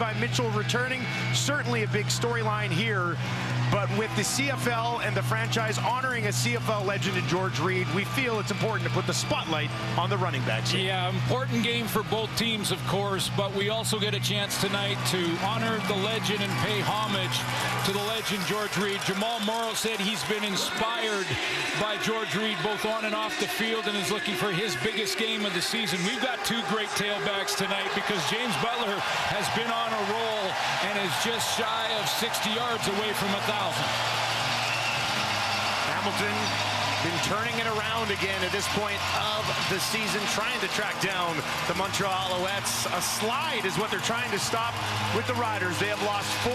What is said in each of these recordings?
Levi Mitchell returning, certainly a big storyline here. But with the CFL and the franchise honoring a CFL legend in George Reed, we feel it's important to put the spotlight on the running backs. Yeah, important game for both teams, of course, but we also get a chance tonight to honor the legend and pay homage to the legend George Reed. Jamal Morrow said he's been inspired by George Reed both on and off the field and is looking for his biggest game of the season. We've got two great tailbacks tonight because James Butler has been on a roll and is just shy of 60 yards away from 1,000. Hamilton been turning it around again at this point of the season, trying to track down the Montreal Alouettes. A slide is what they're trying to stop with the Riders. They have lost 4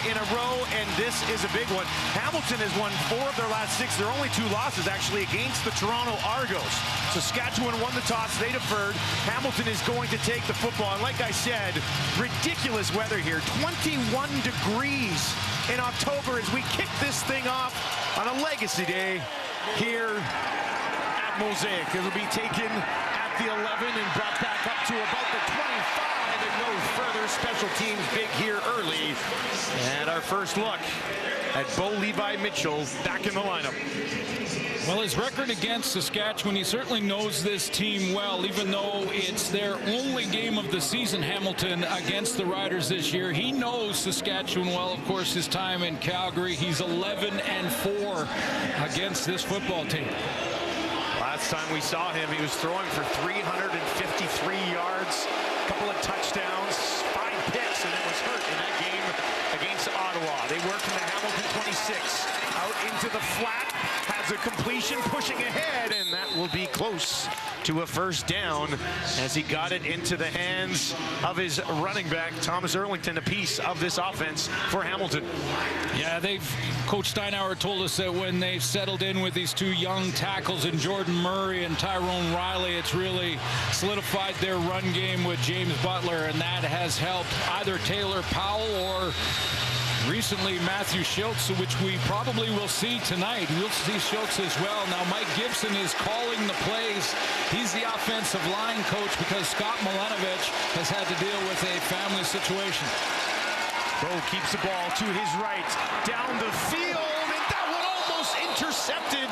in a row, and this is a big one. Hamilton has won 4 of their last 6. There are only 2 losses, actually, against the Toronto Argos. Saskatchewan won the toss. They deferred. Hamilton is going to take the football. And like I said, ridiculous weather here. 21 degrees in October as we kick this thing off on a legacy day here at Mosaic. It'll be taken at the 11 and brought back up to about the 25, and no further. Special teams big here early. And our first look at Bo Levi Mitchell back in the lineup. Well, his record against Saskatchewan, he certainly knows this team well, even though it's their only game of the season, Hamilton, against the Riders this year. He knows Saskatchewan well, of course, his time in Calgary. He's 11-4 against this football team. Last time we saw him, he was throwing for 353 yards, a couple of touchdowns, 5 picks, and then was hurt in that game against Ottawa. They work from the Hamilton 26 out into the flat. Has a completion, pushing ahead, and that will be close to a first down as he got it into the hands of his running back, Thomas Erlington, a piece of this offense for Hamilton. Yeah, Coach Steinauer told us that when they've settled in with these 2 young tackles in Jordan Murray and Tyrone Riley, it's really solidified their run game with James Butler, and that has helped either Taylor Powell or recently Matthew Schultz, which we probably will see tonight. We'll see Schultz as well. Now Mike Gibson is calling the plays. He's the offensive line coach because Scott Milanovich has had to deal with a family situation. Bo keeps the ball to his right, down the field, and that one almost intercepted.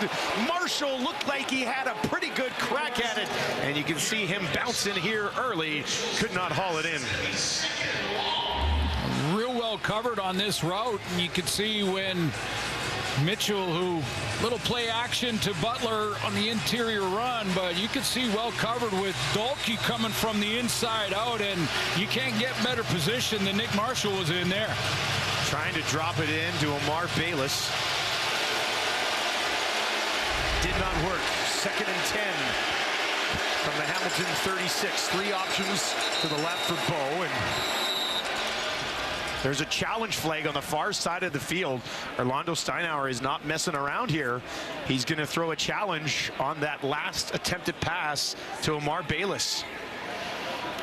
Marshall looked like he had a pretty good crack at it, and you can see him bouncing here early. Could not haul it in. Real well covered on this route, and you could see when Mitchell, who little play action to Butler on the interior run, but you could see well covered with Dolke coming from the inside out, and you can't get better position than Nick Marshall was in there. Trying to drop it in to Amar Bayless. Did not work. 2nd and 10 from the Hamilton 36. 3 options to the left for Bo, and there's a challenge flag on the far side of the field. Orlando Steinauer is not messing around here. He's going to throw a challenge on that last attempted pass to Amar Bayless.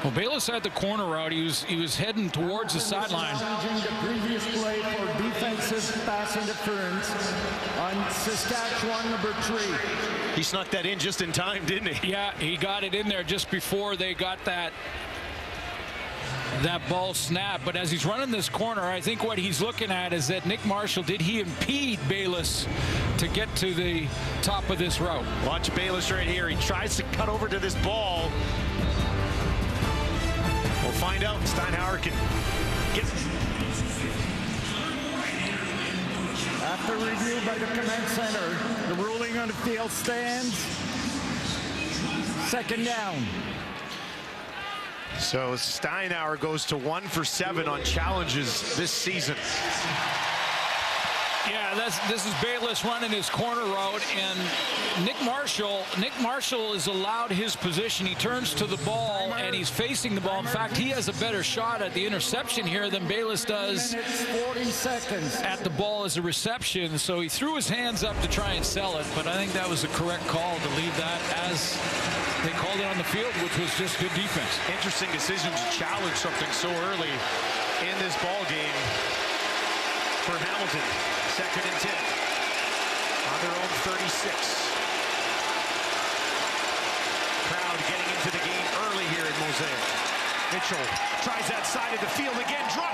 Well, Bayless had the corner route. He was heading towards the sideline. The previous play for defensive pass interference on Saskatchewan number 3. He snuck that in just in time, didn't he? Yeah, he got it in there just before they got that ball snap. But as he's running this corner, I think what he's looking at is that Nick Marshall, did he impede Bayless to get to the top of this route? Watch Bayless right here. He tries to cut over to this ball. We'll find out. Steinauer can get. After review by the command center, the ruling on the field stands. 2nd down. So Steinauer goes to 1 for 7 on challenges this season. Yeah, this is Bayless running his corner route, and Nick Marshall has allowed his position. He turns to the ball, and he's facing the ball. In fact, he has a better shot at the interception here than Bayless does 40 seconds at the ball as a reception. So he threw his hands up to try and sell it, but I think that was the correct call to leave that as they called it on the field, which was just good defense. Interesting decision to challenge something so early in this ball game for Hamilton. 2nd and 10 on their own 36. Crowd getting into the game early here in Mosaic. Mitchell tries that side of the field again, drops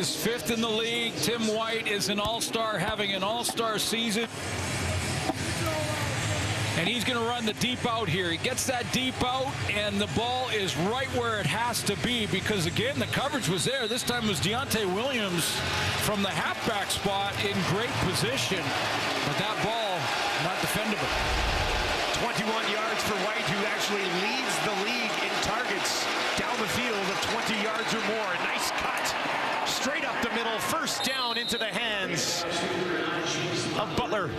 is 5th in the league. Tim White is an all-star, having an all-star season. And he's going to run the deep out here. He gets that deep out, and the ball is right where it has to be because, again, the coverage was there. This time it was Deontay Williams from the halfback spot in great position. But that ball, not defendable. 21 yards for White, who actually leads the league in targets down the field of 20 yards or more. A nice cut. Straight up the middle. First down into the hands of Butler.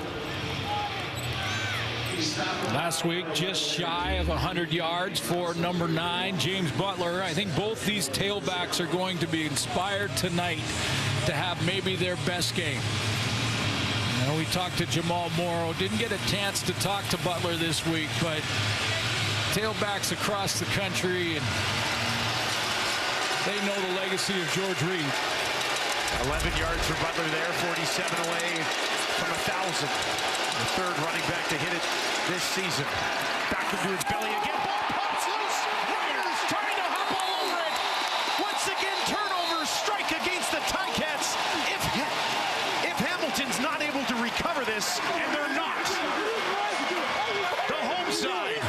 Last week, just shy of 100 yards for number 9, James Butler. I think both these tailbacks are going to be inspired tonight to have maybe their best game. You know, we talked to Jamal Morrow. Didn't get a chance to talk to Butler this week, but tailbacks across the country, and they know the legacy of George Reed. 11 yards for Butler there, 47 away from 1,000. The third running back to hit it this season. Back into his belly again. Ball pops loose. Riders trying to hop all over it. Once again, turnover, strike against the Ticats. If Hamilton's not able to recover this, and they're not, the home side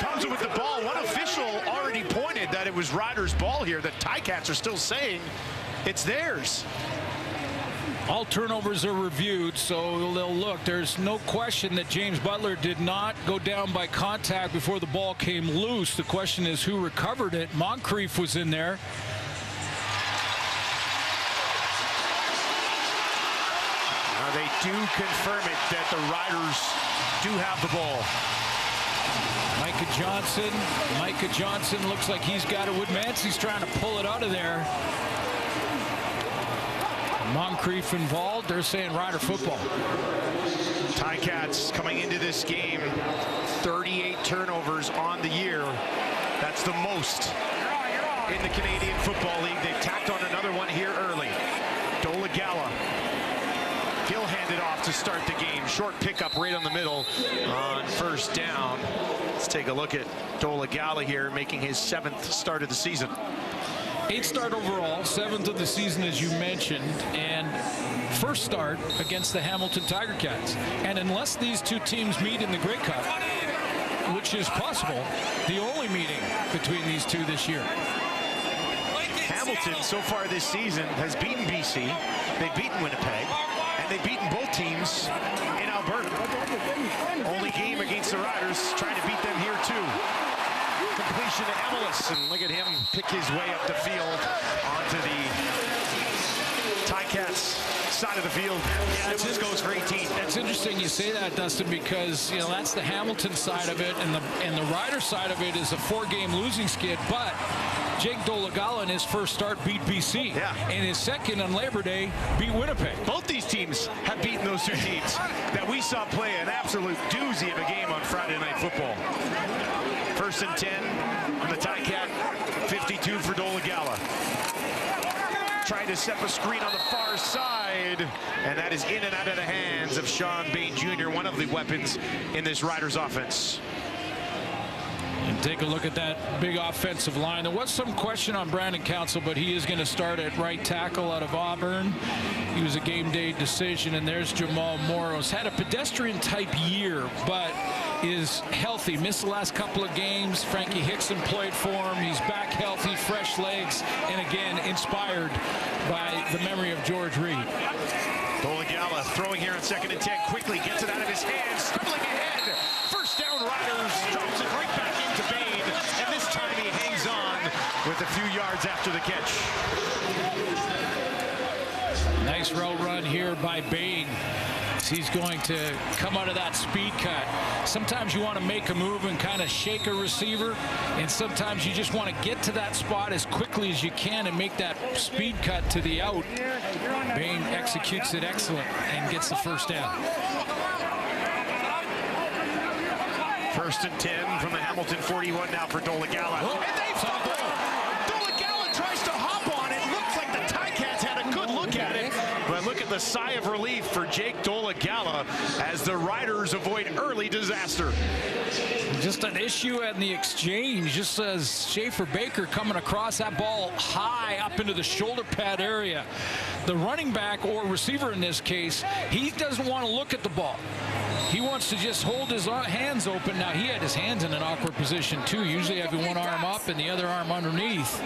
comes with the ball. One official already pointed that it was Riders' ball here. The Ticats are still saying it's theirs. All turnovers are reviewed, so they'll look. There's no question that James Butler did not go down by contact before the ball came loose. The question is who recovered it. Moncrief was in there. Now they do confirm it that the Riders do have the ball. Micah Johnson looks like he's got it. Woodmansey's trying to pull it out of there. Moncrief involved. They're saying Rider football. Ticats coming into this game, 38 turnovers on the year. That's the most in the Canadian Football League. They've tacked on another one here early. Dolagala. He'll hand it off to start the game. Short pickup right on the middle on first down. Let's take a look at Dolagala here, making his 7th start of the season. 8th start overall, 7th of the season, as you mentioned, and first start against the Hamilton Tiger Cats. And unless these two teams meet in the Grey Cup, which is possible, the only meeting between these two this year. Hamilton, so far this season, has beaten BC, they've beaten Winnipeg, and they've beaten both teams in Alberta. Only game against the Riders, trying to beat them here too. Completion to Emelis, and look at him pick his way up the field onto the Ticats side of the field. Yeah, it just goes for 18. It's interesting you say that, Dustin, because you know that's the Hamilton side of it, and the Rider side of it is a 4-game losing skid. But Jake Dolagala in his first start beat BC, and his second on Labor Day beat Winnipeg. Both these teams have beaten those two teams that we saw play an absolute doozy of a game on Friday Night Football. 1st and 10 from the Ticat, 52 for Dolagala. Trying to set the screen on the far side, and that is in and out of the hands of Sean Bain Jr., one of the weapons in this Riders offense. And take a look at that big offensive line. There was some question on Brandon Council, but he is going to start at right tackle out of Auburn. He was a game day decision, and there's Jamal Morrow's had a pedestrian type year, but is healthy. Missed the last couple of games. Frankie Hickson played for him. He's back healthy, fresh legs, and again inspired by the memory of George Reed. Dolagala throwing here on 2nd and 10. Quickly gets it out of his hands. Stumbling ahead. First down, Riders. Drops it right back into Bain. And this time he hangs on with a few yards after the catch. Nice route run here by Bain. He's going to come out of that speed cut. Sometimes you want to make a move and kind of shake a receiver, and sometimes you just want to get to that spot as quickly as you can and make that speed cut to the out. Bain executes it excellent and gets the first down. 1st and 10 from the Hamilton 41 now for Dolagala. And they fumble! Dolagala tries to hop on it. Looks like the Ticats had a good look at it. But look at the sigh of relief for Jake Dolagala as the Riders avoid early disaster. Just an issue in the exchange, just as Schaefer Baker coming across that ball high up into the shoulder pad area. The running back, or receiver in this case, he doesn't want to look at the ball. He wants to just hold his hands open. Now, he had his hands in an awkward position too, usually having one arm up and the other arm underneath.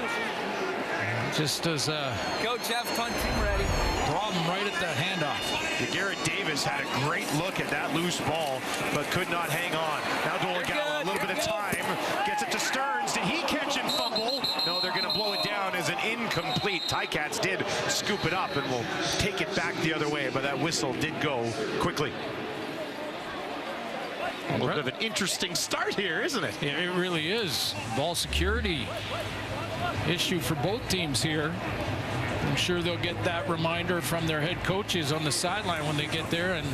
Just as Coach F, punt team ready. Problem right at the handoff. Garrett Davis had a great look at that loose ball, but could not hang on. Now Dolegala, a little bit of time, gets it to Stearns. Did he catch and fumble? No, they're going to blow it down as an incomplete. Ticats did scoop it up and will take it back the other way, but that whistle did go quickly. A little bit of an interesting start here, isn't it? Yeah, it really is. Ball security issue for both teams here. I'm sure they'll get that reminder from their head coaches on the sideline when they get there. And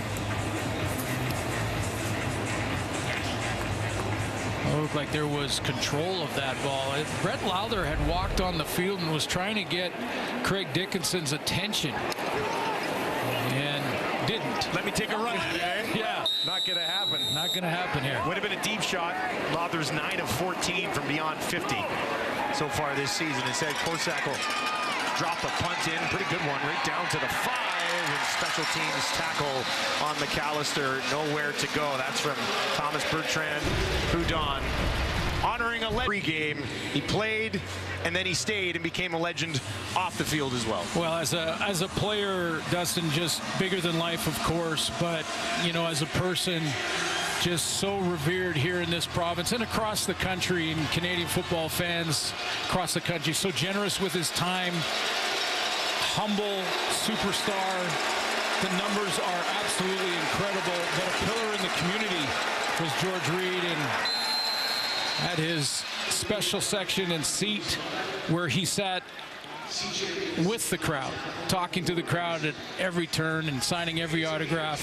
it looked like there was control of that ball. Brett Lowther had walked on the field and was trying to get Craig Dickinson's attention and didn't. Let me take a run at it, eh? Yeah. Not going to happen. Not going to happen here. Would have been a deep shot. Lowther's 9 of 14 from beyond 50 so far this season. Instead, Korsak will drop the punt in. Pretty good one right down to the 5. And special teams tackle on McAllister. Nowhere to go. That's from Thomas Bertrand Houdon. Honoring a legend game. He played and then he stayed and became a legend off the field as well. Well, as a player, Dustin, just bigger than life, of course, but you know, as a person, just so revered here in this province and across the country, and Canadian football fans across the country. So generous with his time, humble superstar. The numbers are absolutely incredible, but a pillar in the community was George Reed, and at his special section and seat where he sat with the crowd, talking to the crowd at every turn and signing every autograph.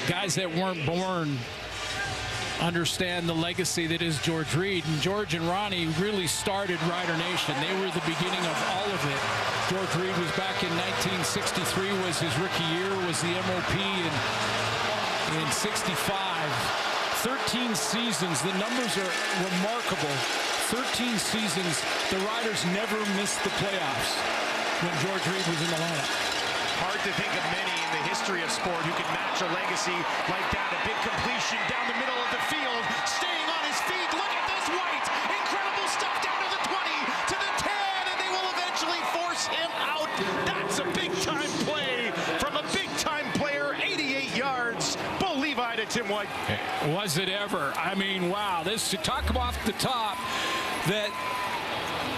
Guys that weren't born understand the legacy that is George Reed. And George and Ronnie really started Rider Nation. They were the beginning of all of it. George Reed was back in 1963, was his rookie year, was the MOP in 65. 13 seasons, the numbers are remarkable. 13 seasons, the Riders never missed the playoffs when George Reed was in the lineup. Hard to think of many in the history of sport who can match a legacy like that. A big completion down the middle of the field, staying on his feet. Look at this, White. Incredible stuff down to the 20, to the 10, and they will eventually force him out. That's a big-time play from a big-time player, 88 yards. Bo Levi to Tim White. Was it ever? I mean, wow. This, to talk off the top, that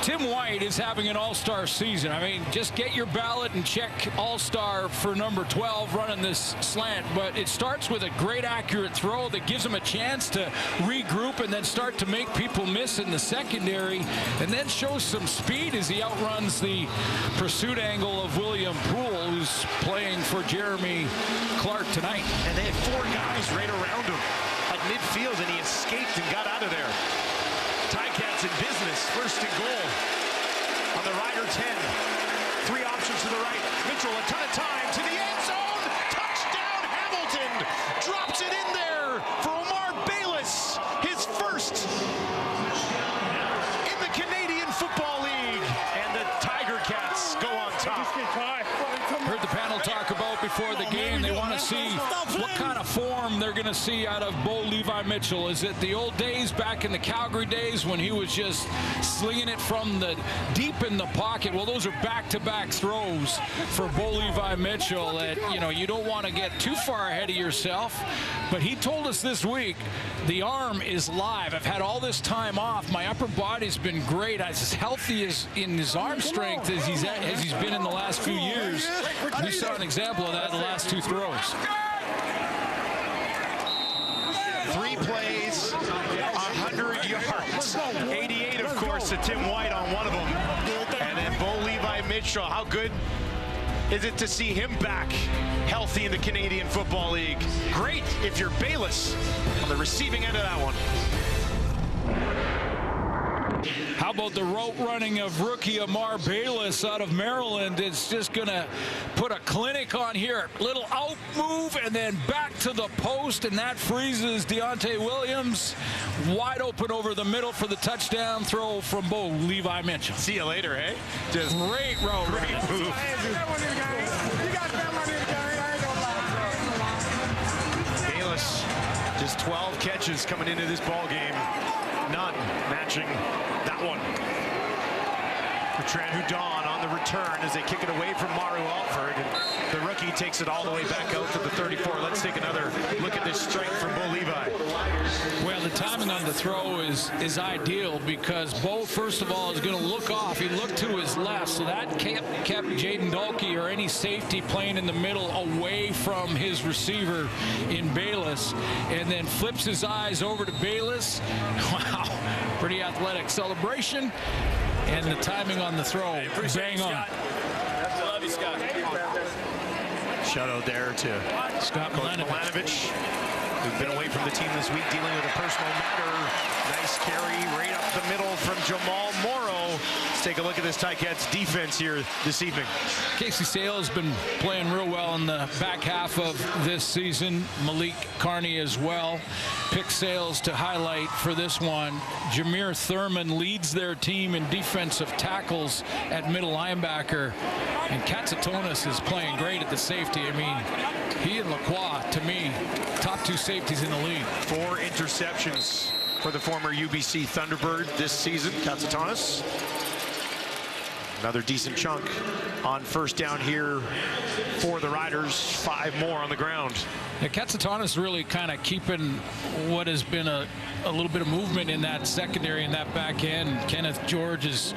Tim White is having an all-star season. I mean, just get your ballot and check all-star for number 12 running this slant. But it starts with a great accurate throw that gives him a chance to regroup and then start to make people miss in the secondary, and then shows some speed as he outruns the pursuit angle of William Poole, who's playing for Jeremy Clark tonight. And they had 4 guys right around him at midfield, and he escaped and got out of there. Ticats in business, first and goal on the Rider 10. 3 options to the right. Mitchell, a ton of time to the end zone. Touchdown, Hamilton. Drops it in there for Omar Bayless. His first in the Canadian Football League. And the Tiger Cats go on top. Heard the panel talk about before the game. They want to see what kind of form they're going to see out of Bo Levi Mitchell. Is it the old days back in the Calgary days when he was just slinging it from the deep in the pocket? Well, those are back-to-back throws for Bo Levi Mitchell that, you know, you don't want to get too far ahead of yourself. But he told us this week, the arm is live. I've had all this time off. My upper body's been great. I'm as healthy as in his arm strength as he's been in the last few years. We saw an example of that in the last 2 throws. 3 plays, 100 yards. 88, of course, to Tim White on one of them. And then Bo Levi Mitchell. How good is it to see him back healthy in the Canadian Football League? Great if you're Bayless on the receiving end of that one. How about the route running of rookie Amar Bayless out of Maryland? It's just going to put a clinic on here. Little out move and then back to the post, and that freezes Deontay Williams. Wide open over the middle for the touchdown throw from Bo Levi Mitchell. See you later, eh? Just great route running. move. Bayless, just 12 catches coming into this ball game. None matching that one. Bertrand Hudon on the return as they kick it away from Maru Alford. And the rookie takes it all the way back out to the 34. Let's take another look at this strike from Bo Levi. Well, the timing on the throw is ideal because Bo, first of all, is going to look off. He looked to his left, so that kept Jaden Dalkey or any safety playing in the middle away from his receiver in Bayless, and then flips his eyes over to Bayless. Wow, pretty athletic celebration, and the timing on the throw, bang on. Love you, Scott. Shout out there to Scott Milanovic, who's been away from the team this week dealing with a personal matter. Nice carry right up the middle from Jamal Morrow. Let's take a look at this Ticats defense here this evening. Casey Sale's been playing real well in the back half of this season. Malik Carney as well. Pick Sales to highlight for this one. Jameer Thurman leads their team in defensive tackles at middle linebacker. And Katsatonis is playing great at the safety. I mean, he and Lacroix, to me, top two safeties in the league. 4 interceptions for the former UBC Thunderbird this season. Katsatonis, another decent chunk on first down here for the Riders. 5 more on the ground. Yeah, Katsatonis really kind of keeping what has been a little bit of movement in that secondary and that back end. Kenneth George has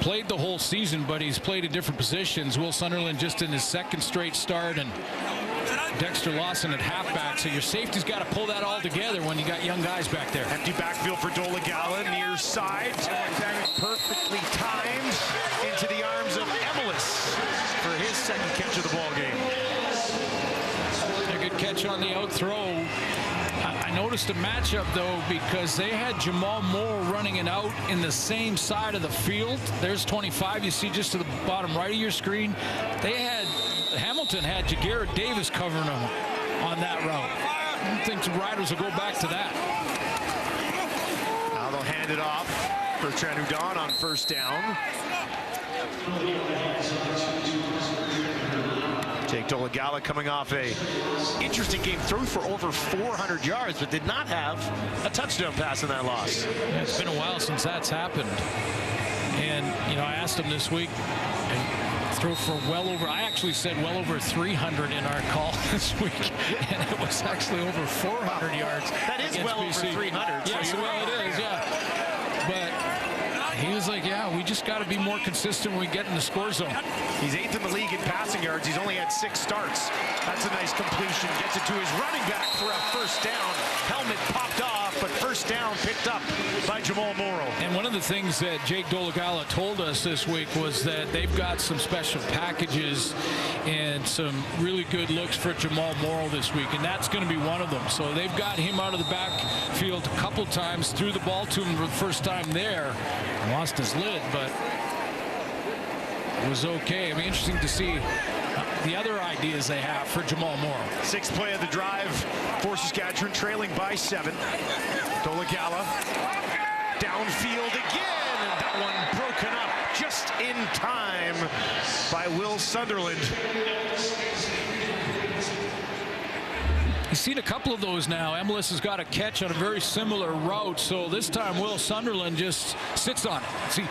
played the whole season, but he's played in different positions. Will Sunderland just in his second straight start, and Dexter Lawson at halfback. So your safety's got to pull that all together when you got young guys back there. Empty backfield for Dolegala, near side. Perfectly timed into the arms of Emelis for his second catch of the ball game. A good catch on the out throw. I noticed a matchup, though, because they had Jamal Moore running it out in the same side of the field. There's 25. You see just to the bottom right of your screen. Hamilton had Jagarrett Davis covering him on that route. I don't think the Riders will go back to that. Now they'll hand it off for Bertrand Hudon on first down. Jake Dolegala coming off a interesting game, threw for over 400 yards, but did not have a touchdown pass in that loss. Yeah, it's been a while since that's happened. And, you know, I asked him this week, and threw for well over, I actually said well over 300 in our call this week, and it was actually over 400 yards. That is well BC. over 300. Yes, so well, it is, yeah. But he was like, yeah, we just got to be more consistent when we get in the score zone. He's 8th in the league in passing yards. He's only had 6 starts. That's a nice completion. Gets it to his running back for a first down. Helmet popped off, but first down picked up by Jamal Morrow. And one of the things that Jake Dolegala told us this week was that they've got some special packages and some really good looks for Jamal Morrow this week, and that's going to be one of them. So they've got him out of the backfield a couple times, threw the ball to him for the first time there. Lost his lid, but it was okay. I mean, interesting to see the other ideas they have for Jamal Morrow. 6th play of the drive for Saskatchewan, trailing by 7. Dolegala downfield again, and that one broken up just in time by Will Sunderland. You've seen a couple of those now. Emelis has got a catch on a very similar route, so this time Will Sunderland just sits on it. See,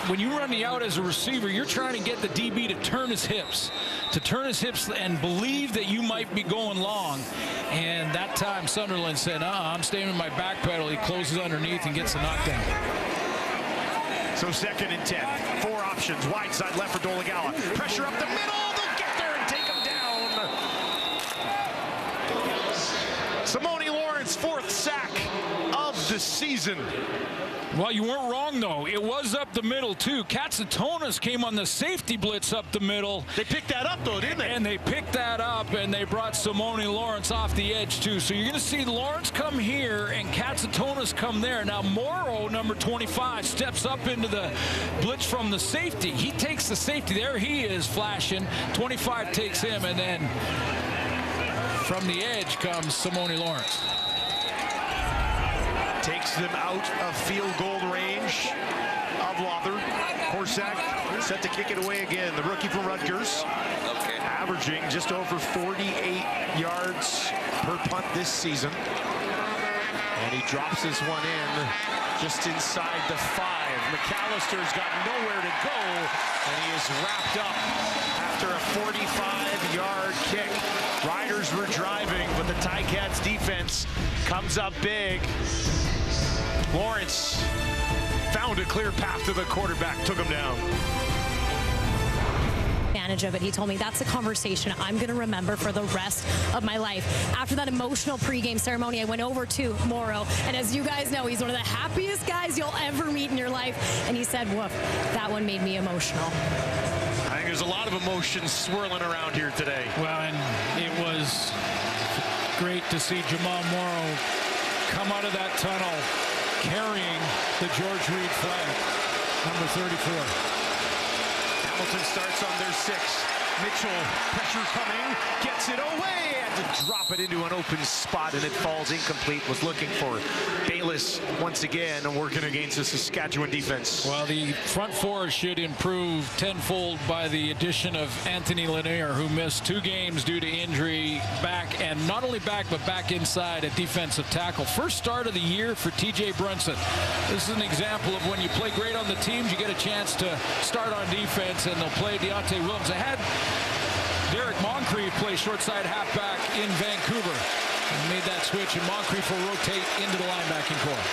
when you run the out as a receiver, you're trying to get the DB to turn his hips and believe that you might be going long. And that time Sunderland said, I'm staying in my back pedal. He closes underneath and gets the knockdown. So 2nd and 10. 4 options. Wide side left for Dolegala. Pressure up the middle. They'll get there and take him down. Simone Lawrence, 4th sack of the the season. Well, you weren't wrong, though. It was up the middle, too. Katsatonis came on the safety blitz up the middle. They picked that up, though, didn't they? And they picked that up, and they brought Simone Lawrence off the edge, too. So you're going to see Lawrence come here and Katsatonis come there. Now, Morrow, number 25, steps up into the blitz from the safety. He takes the safety. There he is flashing. 25 takes him, and then from the edge comes Simone Lawrence. Takes them out of field goal range of Lawther. Korsak set to kick it away again. The rookie from Rutgers, averaging just over 48 yards per punt this season. And he drops this one in just inside the 5. McAllister's got nowhere to go, and he is wrapped up after a 45-yard kick. Riders were driving, but the Ticats defense comes up big. Lawrence found a clear path to the quarterback, took him down. Of it. He told me that's a conversation I'm going to remember for the rest of my life. After that emotional pregame ceremony, I went over to Morrow, and as you guys know, he's one of the happiest guys you'll ever meet in your life, and he said, woof, that one made me emotional. I think there's a lot of emotions swirling around here today. Well, and it was great to see Jamal Morrow come out of that tunnel carrying the George Reed flag, number 34. Hamilton starts on their 6. Mitchell, pressure coming, gets it away, had to drop it into an open spot, and it falls incomplete. Was looking for Bayless once again, and working against the Saskatchewan defense. Well, the front 4 should improve tenfold by the addition of Anthony Lanier, who missed 2 games due to injury, back, and not only back, but back inside at defensive tackle. First start of the year for TJ Brunson. This is an example of when you play great on the teams, you get a chance to start on defense, and they'll play Deontay Williams. They had Derek Moncrief play short side halfback in Vancouver and made that switch, and Moncrief will rotate into the linebacking core.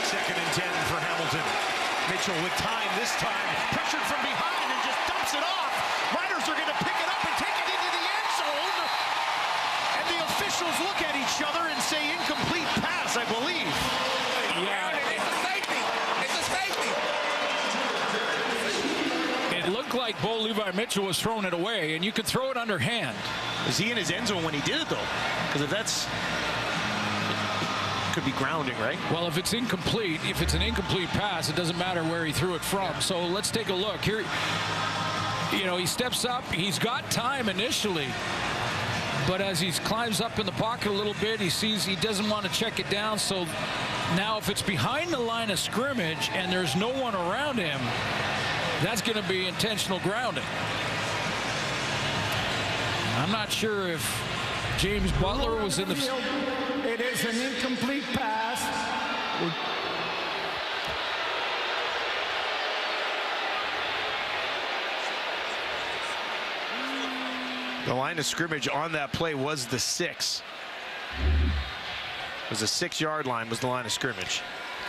2nd and 10 for Hamilton. Mitchell with time this time, pressured from behind and just dumps it off. Riders are going to pick it up and take it into the end zone. And the officials look at each other and say incomplete pass, I believe. Yeah. It looked like Bo Levi Mitchell was throwing it away, and you could throw it underhand. Was he in his end zone when he did it, though? Because if that's... could be grounding, right? Well, if it's incomplete, if it's an incomplete pass, it doesn't matter where he threw it from. So let's take a look. Here, you know, he steps up. He's got time initially. But as he climbs up in the pocket a little bit, he sees he doesn't want to check it down. So now if it's behind the line of scrimmage and there's no one around him, that's going to be intentional grounding. I'm not sure if James Butler was in the... It is an incomplete pass. The line of scrimmage on that play was the 6. It was a 6-yard line was the line of scrimmage.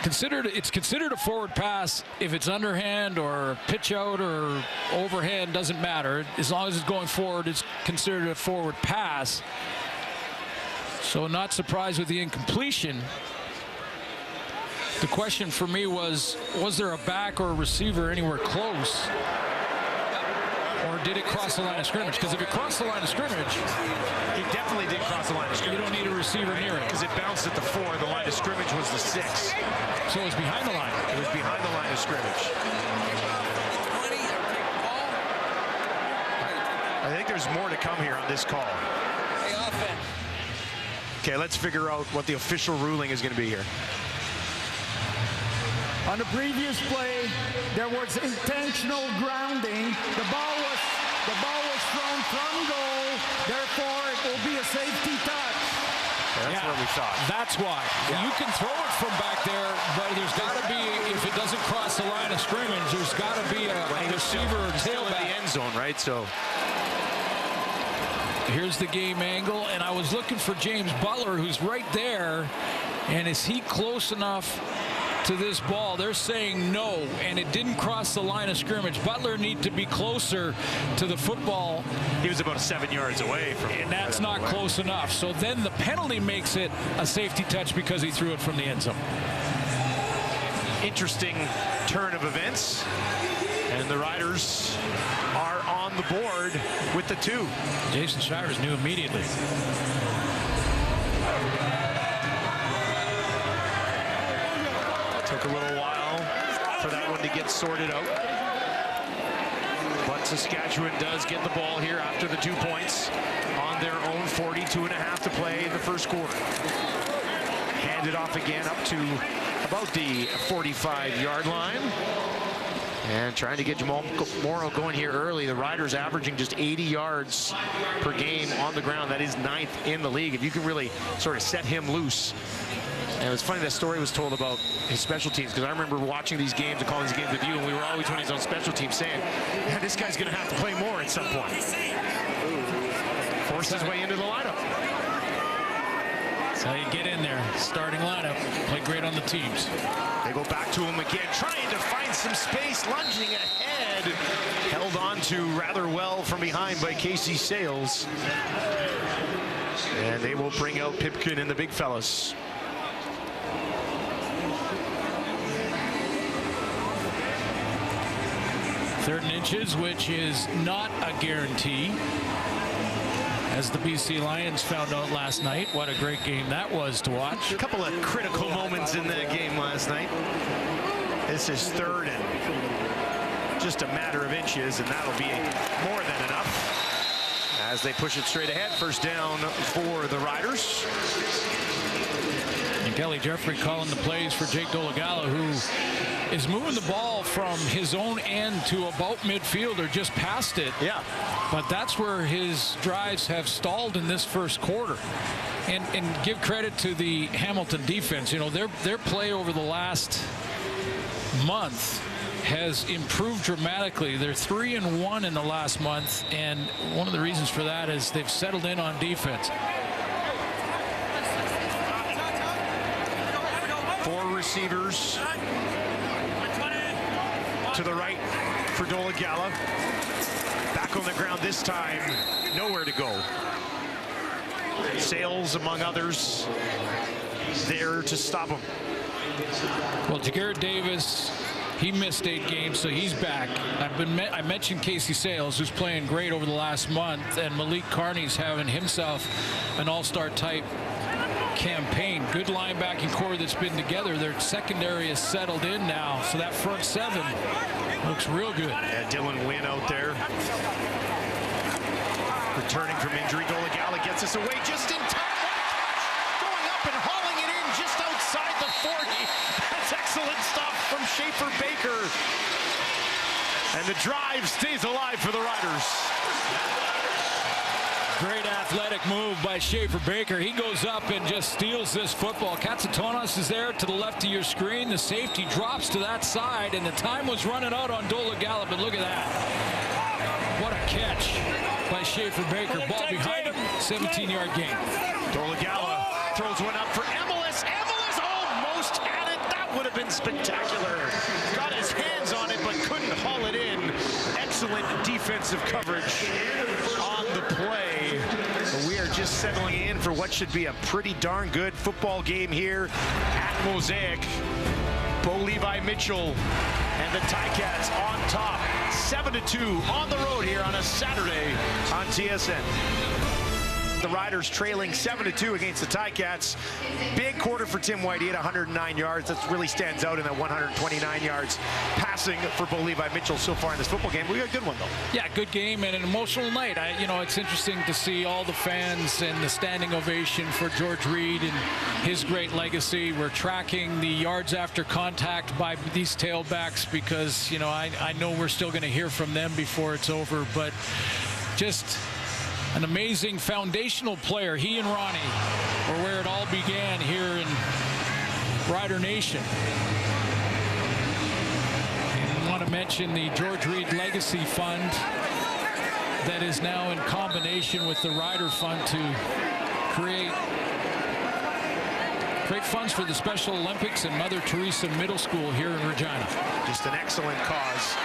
It's considered a forward pass if it's underhand or pitch out or overhand, doesn't matter. As long as it's going forward, it's considered a forward pass. So not surprised with the incompletion. The question for me was there a back or a receiver anywhere close? Or did it cross the line of scrimmage? Because if it crossed the line of scrimmage, it definitely did cross the line of scrimmage. You don't need a receiver near it. Because it bounced at the 4. The line of scrimmage was the 6. So it was behind the line. It was behind the line of scrimmage. I think there's more to come here on this call. Okay, let's figure out what the official ruling is going to be here. On the previous play, there was intentional grounding. The ball was thrown from goal. Therefore, it will be a safety touch. That's what we thought. That's why. Yeah. You can throw it from back there, but there's got to be, if it doesn't cross the line of scrimmage, there's got to be a receiver or tailback. In the end zone, right? So here's the game angle, and I was looking for James Butler, who's right there, and is he close enough to this ball. They're saying no, and it didn't cross the line of scrimmage. Butler needs to be closer to the football. He was about 7 yards away from it. And that's not close enough. So then the penalty makes it a safety touch because he threw it from the end zone. Interesting turn of events. And the Riders are on the board with the 2. Jason Shires knew immediately. Took a little while for that one to get sorted out. But Saskatchewan does get the ball here after the 2 points on their own 42.5 to play in the first quarter. Hand it off again up to about the 45-yard line. And trying to get Jamal Morrow going here early. The Riders averaging just 80 yards per game on the ground. That is 9th in the league. If you can really sort of set him loose. And it was funny that story was told about his special teams, because I remember watching these games and calling these games with you, and we were always when he's on special teams saying, yeah, this guy's going to have to play more at some point. Forced his way into the lineup. That's how you get in there. Starting lineup. Play great on the teams. They go back to him again, trying to find some space, lunging ahead. Held on to rather well from behind by Casey Sales. And they will bring out Pipkin and the big fellas. Third and inches, which is not a guarantee. As the BC Lions found out last night, what a great game that was to watch. A couple of critical moments in that game last night. This is third and just a matter of inches, and that'll be more than enough as they push it straight ahead. First down for the Riders. And Kelly Jeffrey calling the plays for Jake Dolegala, who is moving the ball from his own end to about midfield or just past it. Yeah. But that's where his drives have stalled in this first quarter. And give credit to the Hamilton defense. You know, their play over the last month has improved dramatically. They're 3-1 in the last month, and one of the reasons for that is they've settled in on defense. 4 receivers to the right for Dolegala. Back on the ground this time, nowhere to go. Sales, among others, there to stop him. Well, Jagarrett Davis, he missed 8 games, so he's back. I mentioned Casey Sales, who's playing great over the last month, and Malik Carney's having himself an all-star type campaign. Good linebacking core that's been together. Their secondary is settled in now, so that front 7 looks real good. Yeah, Dylan Wynn out there, returning from injury. Dolegala gets us away just in time. Going up and hauling it in just outside the 40. That's excellent stuff from Schaefer Baker. And the drive stays alive for the Riders. Great athletic move by Schaefer Baker. He goes up and just steals this football. Katsatonis is there to the left of your screen. The safety drops to that side, and the time was running out on Dolegala, but look at that. What a catch by Schaefer Baker. Ball behind him, 17-yard gain. Dolegala throws one up for Emelis. Emelis almost had it. That would have been spectacular. Got his hands on it, but couldn't haul it in. Excellent defensive coverage on the play. We are just settling in for what should be a pretty darn good football game here at Mosaic. Bo Levi Mitchell and the Ticats on top, 7-2 on the road here on a Saturday on TSN. The Riders trailing 7-2 against the Ticats. Big quarter for Tim White. He had 109 yards. That really stands out in that 129 yards passing for Bo Levi Mitchell so far in this football game. We got a good one, though. Yeah, good game and an emotional night. You know, it's interesting to see all the fans and the standing ovation for George Reed and his great legacy. We're tracking the yards after contact by these tailbacks because, you know, I know we're still going to hear from them before it's over, but just an amazing foundational player. He and Ronnie are where it all began here in Rider Nation. And I want to mention the George Reed Legacy Fund that is now in combination with the Rider Fund to create great funds for the Special Olympics and Mother Teresa Middle School here in Regina. Just an excellent cause.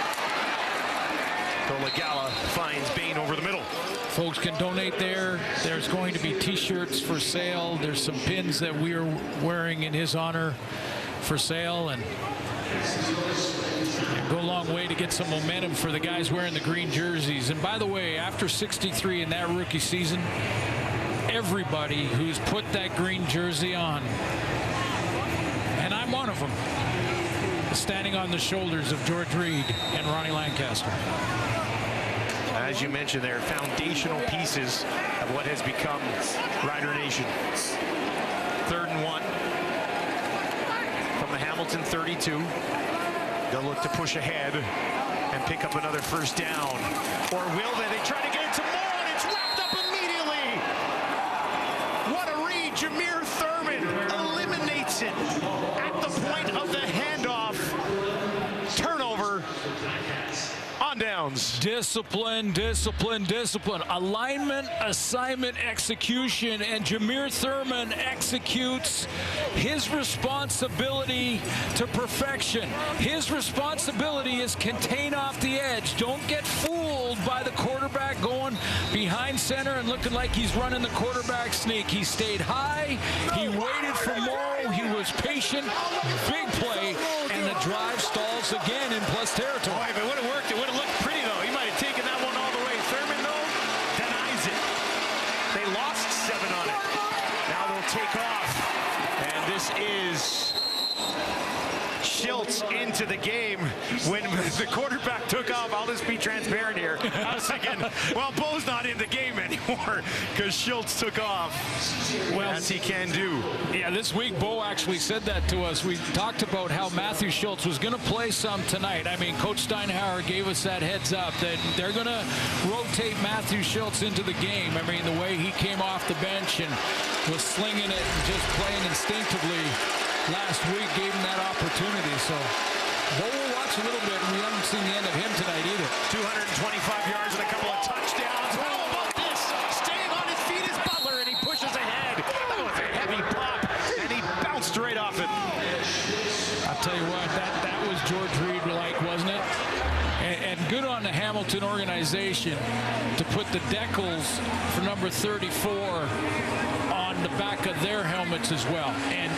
Dolegala finds Bain over the middle. Folks can donate there. There's going to be t-shirts for sale. There's some pins that we are wearing in his honor for sale, and go a long way to get some momentum for the guys wearing the green jerseys. And by the way, after 63 in that rookie season, everybody who's put that green jersey on, and I'm one of them, is standing on the shoulders of George Reed and Ronnie Lancaster. As you mentioned, they're foundational pieces of what has become Rider Nation. 3rd and 1 from the Hamilton 32. They'll look to push ahead and pick up another first down. Or will they? They try to get it to Moore, and it's wrapped up immediately. What a read. Jameer Thurman eliminates it at the point of the handoff. Turnover on downs. Discipline, discipline, discipline. Alignment, assignment, execution, and Jameer Thurman executes his responsibility to perfection. His responsibility is contain off the edge. Don't get fooled by the quarterback going behind center and looking like he's running the quarterback sneak. He stayed high. He waited for Morrow. He was patient. Big play, and the drive stalls again in plus territory. Oh, if it would have worked, it would have looked pretty, though. He might have taken that one all the way. Thurman, though, denies it. They lost 7 on it. Now they'll take off. And this is Schultz into the game. When the quarterback took off, I'll just be transparent here. I was thinking, well, Bo's not in the game anymore because Schultz took off. Well, as he can do. Yeah, this week Bo actually said that to us. We talked about how Matthew Schultz was going to play some tonight. I mean, Coach Steinhauer gave us that heads up that they're going to rotate Matthew Schultz into the game. I mean, the way he came off the bench and was slinging it and just playing instinctively last week gave him that opportunity. So Bo will watch a little bit, and we haven't seen the end of him tonight either. 225 yards and a couple of touchdowns. How about this? Staying on his feet is Butler, and he pushes ahead. That was a heavy pop, and he bounced right off it. I'll tell you what, that was George Reed-like, wasn't it? And good on the Hamilton organization to put the decals for number 34 on the back of their helmets as well. And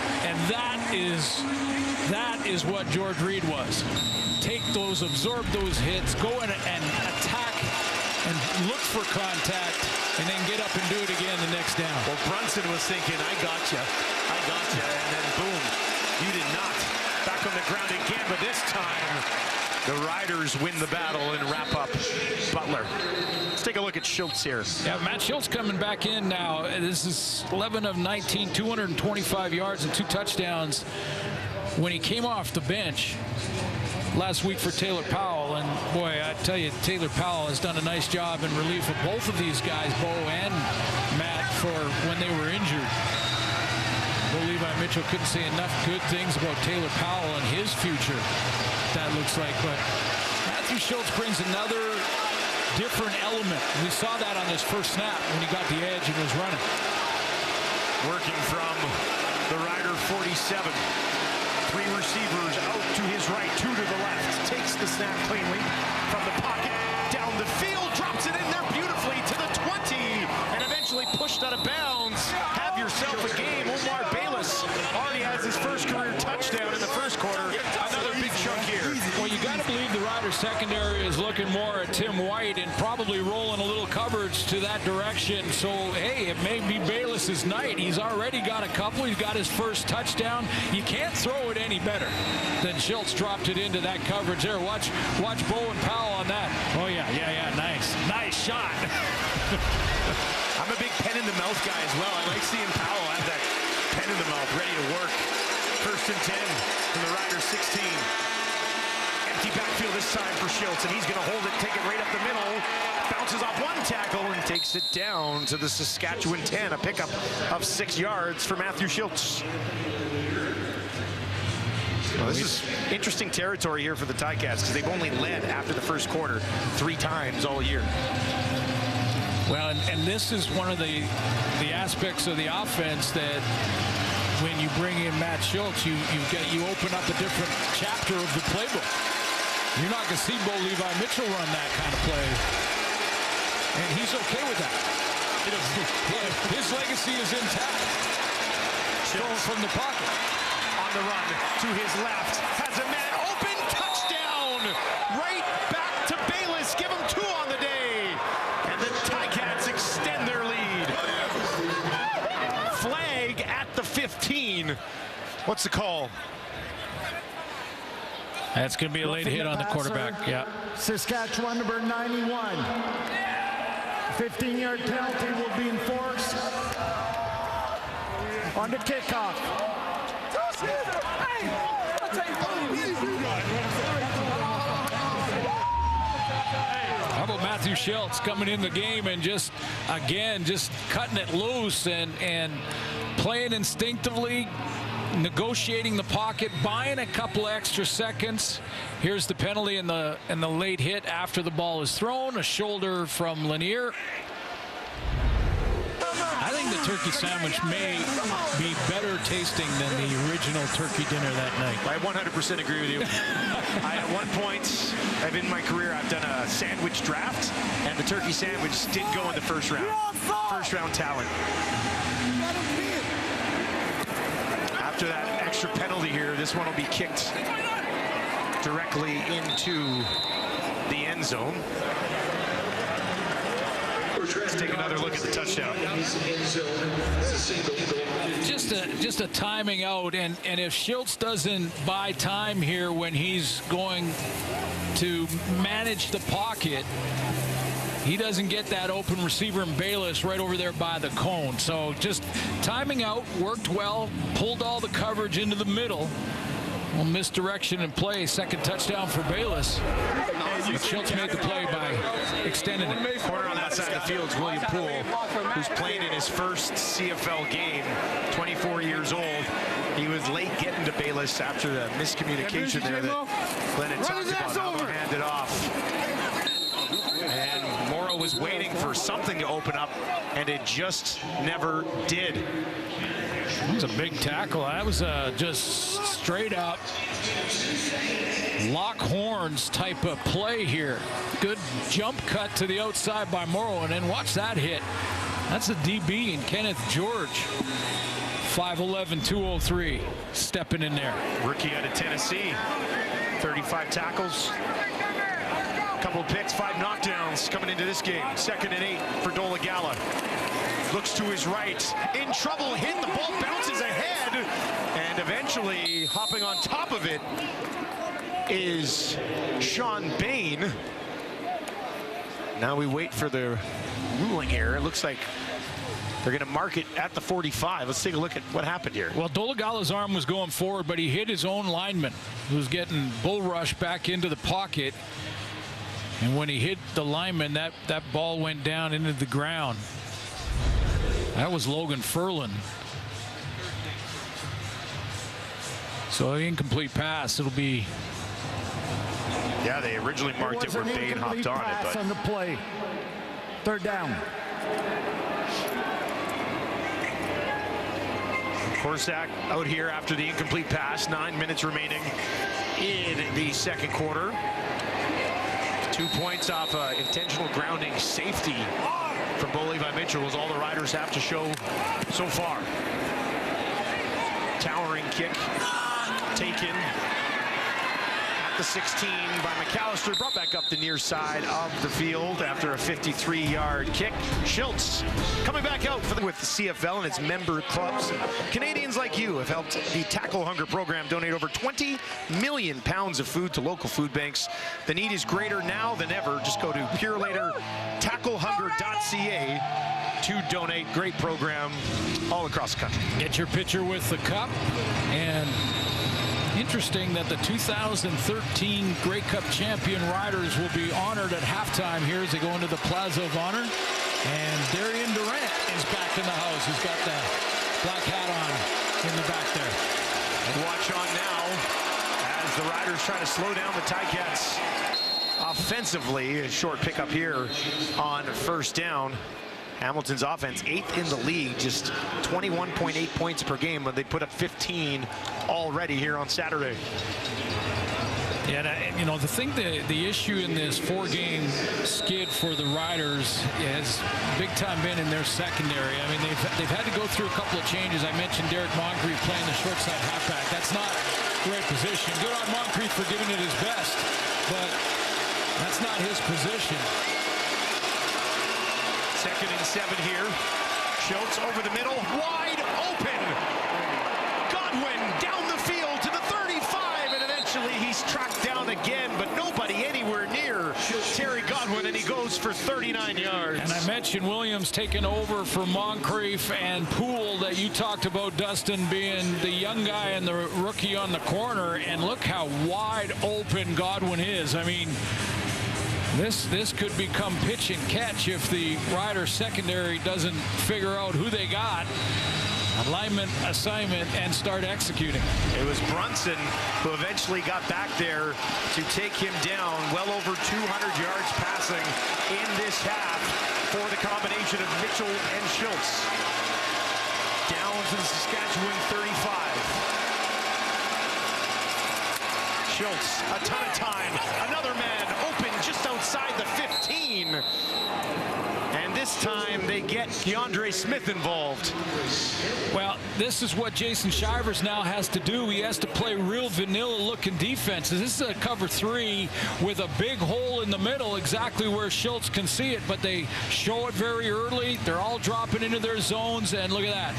that is what George Reed was. Take those, absorb those hits, go in and attack and look for contact, and then get up and do it again the next down. Well, Brunson was thinking, I got you, and then boom, you did not. Back on the ground again, but this time the Riders win the battle and wrap up Butler. Let's take a look at Schultz here. Yeah, Matt Schultz coming back in now. This is 11 of 19, 225 yards and 2 touchdowns when he came off the bench last week for Taylor Powell. And boy, I tell you, Taylor Powell has done a nice job in relief of both of these guys, Bo and Matt, for when they were injured. Bo Levi Mitchell couldn't say enough good things about Taylor Powell and his future, that looks like. But Matthew Schultz brings another different element. We saw that on his first snap when he got the edge and was running. Working from the Rider 47. 3 receivers out to his right, 2 to the left. Takes the snap cleanly from the pocket, down the field, drops it in there beautifully to the 20, and eventually pushed out of bounds. Have yourself a game. Omar Bayless already has his first career touchdown in the first quarter. Another big chunk here. Well, you got to believe the Riders secondary is looking more at Tim White and probably rolling a little coverage to that direction. So, hey, it may be Bayless's night. He's already got a couple. He's got his first touchdown. You can't throw it any better than Schultz dropped it into that coverage there. Watch Bo and Powell on that. Oh, yeah, nice shot. I'm a big pen in the mouth guy as well. I like seeing Powell have that pen in the mouth, ready to work. 1st and 10 from the Riders 16. Empty backfield this time for Schultz, and he's going to hold it, take it right up the middle. Bounces off 1 tackle and takes it down to the Saskatchewan 10. A pickup of 6 yards for Matthew Schultz. Well, this is interesting territory here for the Ticats because they've only led after the first quarter 3 times all year. Well, and this is one of the aspects of the offense that when you bring in Matt Schultz, you open up a different chapter of the playbook. You're not going to see Bo Levi Mitchell run that kind of play, and he's okay with that. His legacy is intact. Going from the pocket. On the run to his left, has a man open, touchdown! Right back to Bayless, give him 2 on the day. And the Ticats extend their lead. Flag at the 15. What's the call? That's going to be a late hit on the quarterback. Yeah. Saskatchewan number 91. 15-yard penalty will be enforced on the kickoff. How about Matthew Schultz coming in the game and just cutting it loose and playing instinctively, negotiating the pocket, buying a couple extra seconds. Here's the penalty and the late hit after the ball is thrown. A shoulder from Lanier. I think the turkey sandwich may be better tasting than the original turkey dinner that night. I 100% agree with you. At one point in my career, I've done a sandwich draft, and the turkey sandwich did go in the first round. First round talent. After that extra penalty here, this one will be kicked directly into the end zone. Let's take another look at the touchdown. Just a timing out, and if Schultz doesn't buy time here when he's going to manage the pocket, he doesn't get that open receiver in Bayless right over there by the cone. So just timing out, worked well, pulled all the coverage into the middle. Well, misdirection in play. Second touchdown for Bayless. But Schultz made the play by extending it. Corner on that side of the field is William Poole, who's playing in his first CFL game, 24 years old. He was late getting to Bayless after the miscommunication there that Glenn had talked about. Now they'll hand it off. And Morrow was waiting for something to open up, and it just never did. That was a big tackle. That was just straight up lock horns type of play here. Good jump cut to the outside by Morrow, and then watch that hit. That's a DB, and Kenneth George, 5'11", 203, stepping in there. Rookie out of Tennessee, 35 tackles. Couple of picks, 5 knockdowns coming into this game. 2nd and 8 for Dolegala. Looks to his right, in trouble, hit, the ball bounces ahead, and eventually hopping on top of it is Sean Bain. Now we wait for the ruling here. It looks like they're going to mark it at the 45. Let's take a look at what happened here. Well, Dolegala's arm was going forward, but he hit his own lineman, who was getting bull rushed back into the pocket. And when he hit the lineman, that ball went down into the ground. That was Logan Furlan. So incomplete pass. It'll be. Yeah, they originally marked it where Bain hopped on it, but on the play. 3rd down. Korsak out here after the incomplete pass. 9 minutes remaining in the second quarter. 2 points off intentional grounding safety from Bo Levi Mitchell is all the Riders have to show so far. Towering kick taken at the 16 by McAllister, brought back up the near side of the field after a 53-yard kick. Schultz coming back out with the CFL and its member clubs. Canadians like you have helped the Tackle Hunger program donate over 20 million pounds of food to local food banks. The need is greater now than ever. Just go to PurelatorTackleHunger.ca to donate. Great program all across the country. Get your picture with the cup. And interesting that the 2013 Grey Cup champion Riders will be honored at halftime here as they go into the Plaza of Honor. And Darian Durant is back in the house. He's got the black hat on in the back there. And watch on now as the Riders try to slow down the Ticats offensively. A short pickup here on 1st down Hamilton's offense 8th in the league, just 21.8 points per game, but they put up 15 already here on Saturday. Yeah, you know, the issue in this 4-game skid for the Riders has big time been in their secondary. I mean, they've had to go through a couple of changes. I mentioned Derek Moncrief playing the short side halfback. That's not a great position. Good on Moncrief for giving it his best, but that's not his position. 2nd and 7 here. Schultz over the middle, wide open. Godwin down the field to the 35, and eventually he's tracked down again, but nobody anywhere near Terry Godwin, and he goes for 39 yards. And I mentioned Williams taking over for Moncrief and Poole that you talked about, Dustin, being the young guy and the rookie on the corner, and look how wide open Godwin is. I mean, this could become pitch and catch if the Riders secondary doesn't figure out who they got, alignment, assignment, and start executing. It was Brunson who eventually got back there to take him down. Well over 200 yards passing in this half for the combination of Mitchell and Schultz. Down to the Saskatchewan 35. Schultz, a ton of time. Another man open just outside the 15. And this time they get Keandre Smith involved. Well, this is what Jason Shivers now has to do. He has to play real vanilla-looking defenses. This is a cover 3 with a big hole in the middle, exactly where Schultz can see it, but they show it very early. They're all dropping into their zones, and look at that.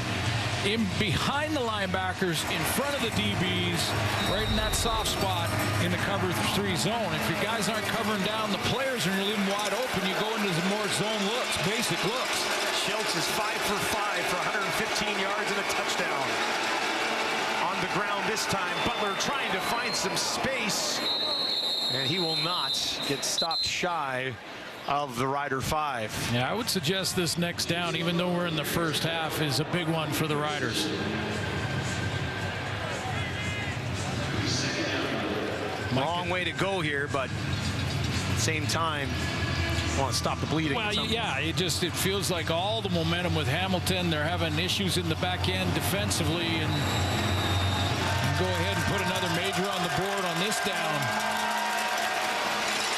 In behind the linebackers, in front of the DBs, right in that soft spot in the cover 3 zone. If your guys aren't covering down the players and you're leaving wide open, you go into some more zone looks, basic looks. Schultz is 5 for 5 for 115 yards and a touchdown. On the ground this time, Butler trying to find some space, and he will not get stopped shy of the Rider 5. Yeah, I would suggest this next down, even though we're in the first half, is a big one for the Riders. Long way to go here, but at the same time, want to stop the bleeding. Well, yeah, it feels like all the momentum with Hamilton. They're having issues in the back end defensively, and go ahead and put another major on the board on this down.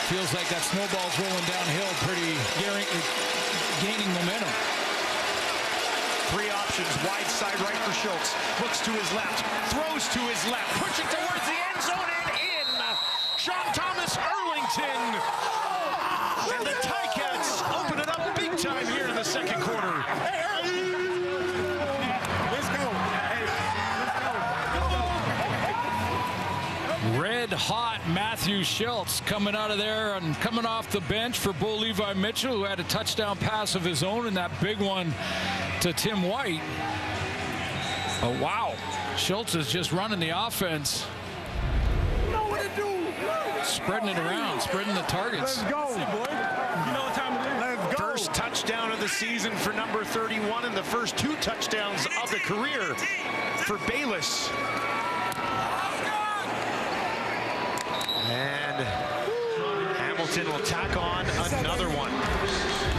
Feels like that snowball's rolling downhill, pretty gaining momentum. 3 options, wide side right for Schultz. Looks to his left, throws to his left, pushing towards the end zone and in. Sean Thomas Erlington. And the Ticats open it up big time here in the second quarter. Red hot Matthew Schultz coming out of there and coming off the bench for Bo Levi Mitchell, who had a touchdown pass of his own, and that big one to Tim White. Oh, wow. Schultz is just running the offense. Spreading it around, spreading the targets. Let's go. You know what time it is. Let's go. First touchdown of the season for number 31 and the first 2 touchdowns of the career for Bayless. And Hamilton will tack on another one.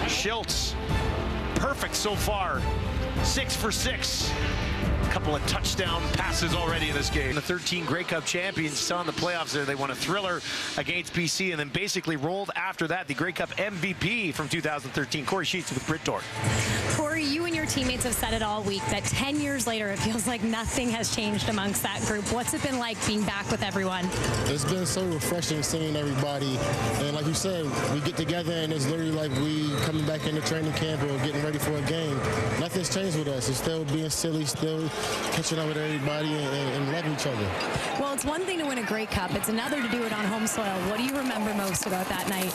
Schultz, perfect so far. 6 for 6. A couple of touchdown passes already in this game. The 13 Grey Cup champions saw in the playoffs there. They won a thriller against BC and then basically rolled after that the Grey Cup MVP from 2013. Corey Sheets with Brittor. Corey, you and your teammates have said it all week that 10 years later, it feels like nothing has changed amongst that group. What's it been like being back with everyone? It's been so refreshing seeing everybody. And like you said, we get together and it's literally like we coming back into training camp or getting ready for a game. Nothing's changed with us. It's still being silly, still catching up with everybody and loving each other. Well, it's one thing to win a Grey Cup. It's another to do it on home soil. What do you remember most about that night?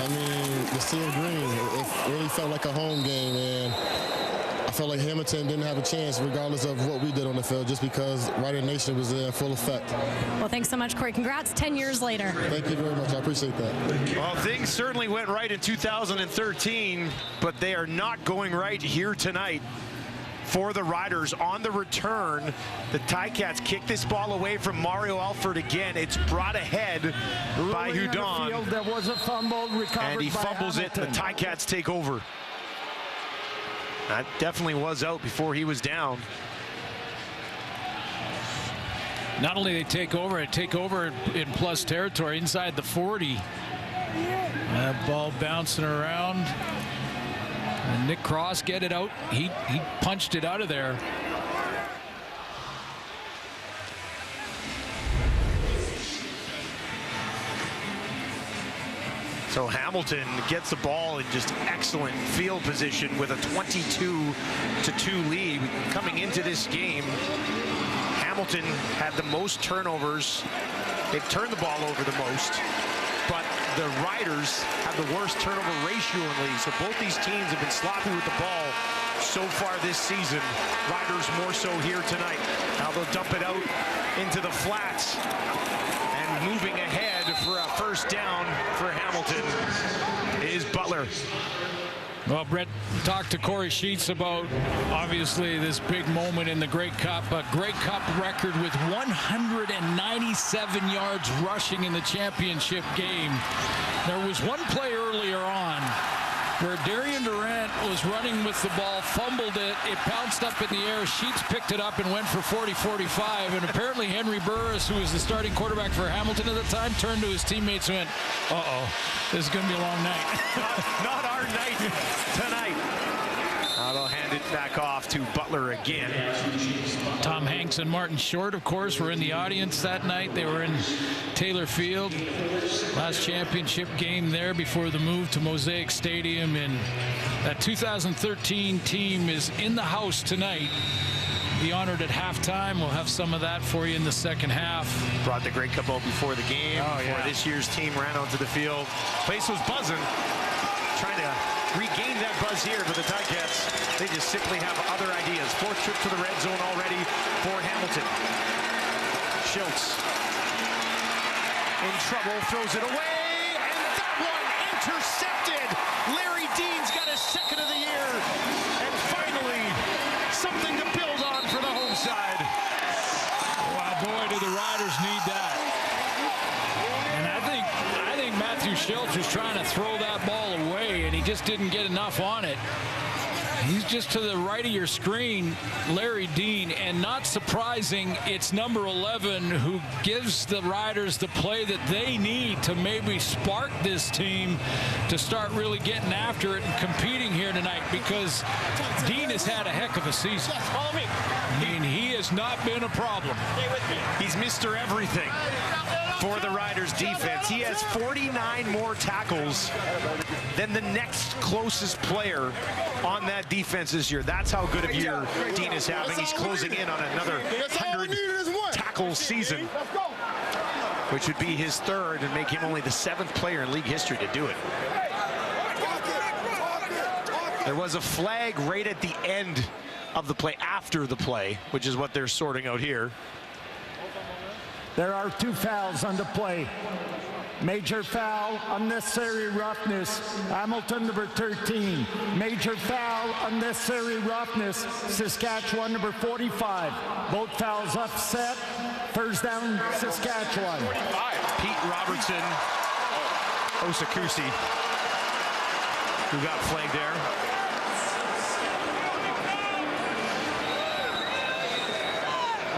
I mean, the sea of green. It really felt like a home game, and I felt like Hamilton didn't have a chance regardless of what we did on the field just because Rider Nation was in full effect. Well, thanks so much, Corey. Congrats 10 years later. Thank you very much. I appreciate that. Well, things certainly went right in 2013, but they are not going right here tonight. For the Riders on the return, the Ticats kick this ball away from Mario Alford again. It's brought ahead by Hudon. There was a fumble recovered, and he fumbles it. The Ticats take over. That definitely was out before he was down. Not only they take over in plus territory inside the 40. That ball bouncing around. And Nick Cross get it out. He punched it out of there. So Hamilton gets the ball in just excellent field position with a 22-2 lead coming into this game. Hamilton had the most turnovers. They've turned the ball over the most, but the Riders have the worst turnover ratio in the league. So both these teams have been sloppy with the ball so far this season. Riders more so here tonight. Now they'll dump it out into the flats. And moving ahead for a first down for Hamilton is Butler. Well, Brett talked to Corey Sheets about obviously this big moment in the Grey Cup, a Grey Cup record with 197 yards rushing in the championship game. There was one play earlier on where Darian Durant was running with the ball, fumbled it, it bounced up in the air, Sheets picked it up and went for 40-45, and apparently Henry Burris, who was the starting quarterback for Hamilton at the time, turned to his teammates and went, uh-oh, this is going to be a long night. not our night tonight. Now they'll hand it back off to Butler again. Tom Hanks and Martin Short, of course, were in the audience that night. They were in Taylor Field. Last championship game there before the move to Mosaic Stadium. And that 2013 team is in the house tonight. Be honored at halftime. We'll have some of that for you in the second half. Brought the Grey Cup out before the game. Before this year's team ran onto the field. Place was buzzing. Trying to regain that buzz here for the Ticats. They just simply have other ideas. Fourth trip to the red zone already for Hamilton. Schultz in trouble, throws it away, and that one intercepted. Larry Dean's got his second of the year, and finally something to build on for the home side. Wow, boy, do the Riders need that. And I think Matthew Schultz was trying to throw that ball away, and he just didn't get enough on it. He's just to the right of your screen, Larry Dean, and not surprising, it's number 11 who gives the Riders the play that they need to maybe spark this team to start really getting after it and competing here tonight, because Dean has had a heck of a season. Follow me. I mean, he has not been a problem. Stay with me. He's Mr. Everything for the Riders defense. He has 49 more tackles than the next closest player on that defense this year. That's how good of a year Dean is having. He's closing in on another 100 tackle season, which would be his third and make him only the 7th player in league history to do it. There was a flag right at the end of the play, after the play, which is what they're sorting out here. There are 2 fouls on the play. Major foul, unnecessary roughness, Hamilton number 13. Major foul, unnecessary roughness, Saskatchewan number 45. Both fouls upset. First down, Saskatchewan. Pete Robertson, Osakusi, who got flagged there.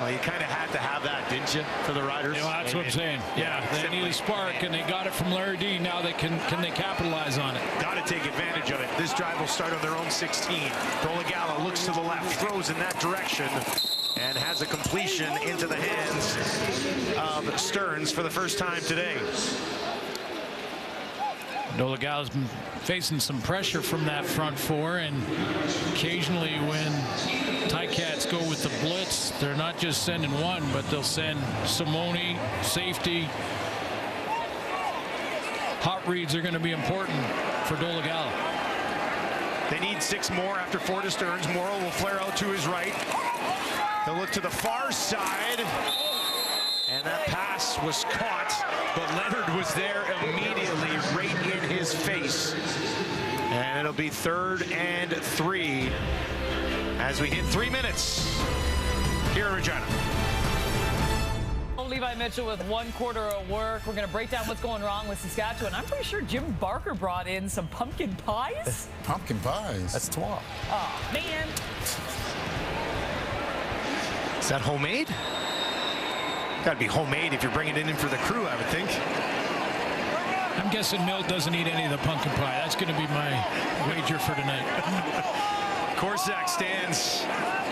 Well, you kind of had to have that, didn't you, for the Riders? You know, that's what I'm saying. Yeah, they need a spark, and they got it from Larry Dean. Now they can they capitalize on it? Got to take advantage of it. This drive will start on their own 16. Dolegala looks to the left, throws in that direction, and has a completion into the hands of Stearns for the first time today. Dolegala's been facing some pressure from that front four, and occasionally when Ticats go with the blitz, they're not just sending one, but they'll send Simone, safety. Hot reads are going to be important for Dolegala. They need 6 more after 4 to Stearns. Morrow will flare out to his right. They'll look to the far side, and that pass was caught, but Leonard was there immediately, right in his face. And it'll be 3rd and 3 as we hit 3 minutes here in Regina. Levi Mitchell with 1 quarter of work. We're going to break down what's going wrong with Saskatchewan. I'm pretty sure Jim Barker brought in some pumpkin pies. Pumpkin pies? That's twat. Oh, man. Is that homemade? Got to be homemade if you're bringing it in for the crew, I would think. I'm guessing Milt doesn't eat any of the pumpkin pie. That's going to be my wager for tonight. Korczak stands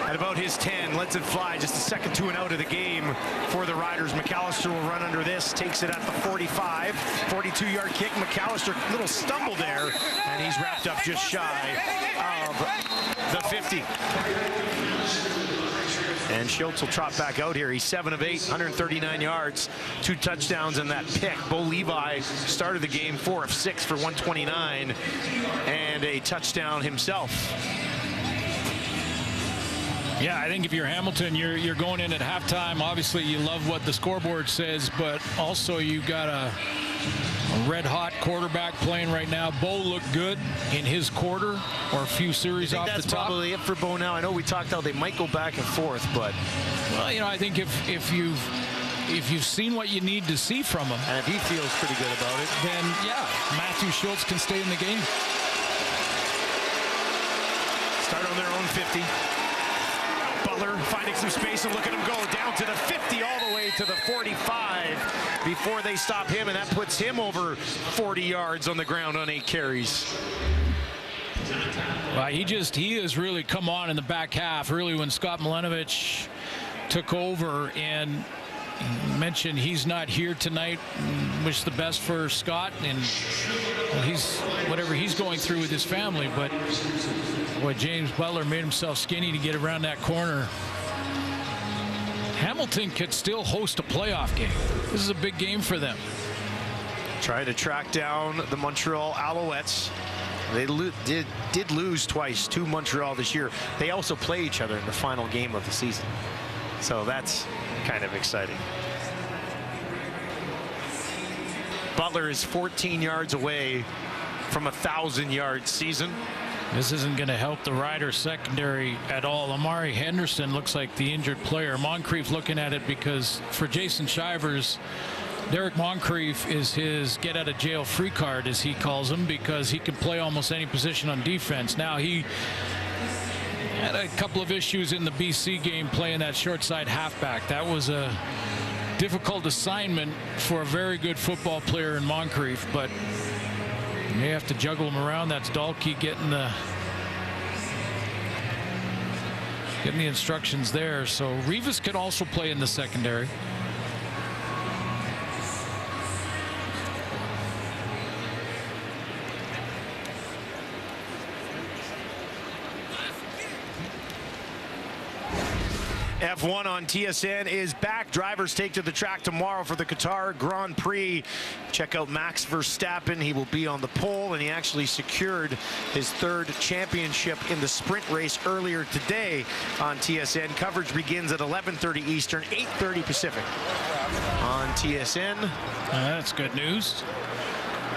at about his 10, lets it fly. Just a second to and out of the game for the Riders. McAllister will run under this, takes it at the 45. 42-yard kick. McAllister, little stumble there, and he's wrapped up just shy of the 50. And Schultz will trot back out here. He's 7 of 8, 139 yards, 2 touchdowns and that pick. Bo Levi started the game 4 of 6 for 129 and a touchdown himself. Yeah, I think if you're Hamilton, you're going in at halftime. Obviously, you love what the scoreboard says, but also you got a red-hot quarterback playing right now. Bo looked good in his quarter or a few series off the top. That's probably it for Bo now. I know we talked how they might go back and forth, but well, you know, I think if you've seen what you need to see from him, and if he feels pretty good about it, then yeah, Matthew Schultz can stay in the game. Start on their own 50. Butler finding some space and look at him go down to the 50 all the way to the 45 before they stop him, and that puts him over 40 yards on the ground on 8 carries. Well, he has really come on in the back half, really when Scott Milenovich took over, and mentioned he's not here tonight. Wish the best for Scott, and he's whatever he's going through with his family, but boy, James Butler made himself skinny to get around that corner. Hamilton could still host a playoff game. This is a big game for them. Trying to track down the Montreal Alouettes. They did lose twice to Montreal this year. They also play each other in the final game of the season, so that's kind of exciting. Butler is 14 yards away from a 1,000-yard season. This isn't going to help the Riders secondary at all. Amari Henderson looks like the injured player. Moncrief looking at it because for Jason Shivers, Derek Moncrief is his get-out-of-jail-free card, as he calls him, because he can play almost any position on defense. Now, he had a couple of issues in the BC game playing that short side halfback. That was a difficult assignment for a very good football player in Moncrief, but you have to juggle him around. That's Dahlke getting the instructions there. So Rivas could also play in the secondary. F1 on TSN is back. Drivers take to the track tomorrow for the Qatar Grand Prix. Check out Max Verstappen. He will be on the pole, and he actually secured his 3rd championship in the sprint race earlier today on TSN. Coverage begins at 11:30 Eastern, 8:30 Pacific on TSN. That's good news.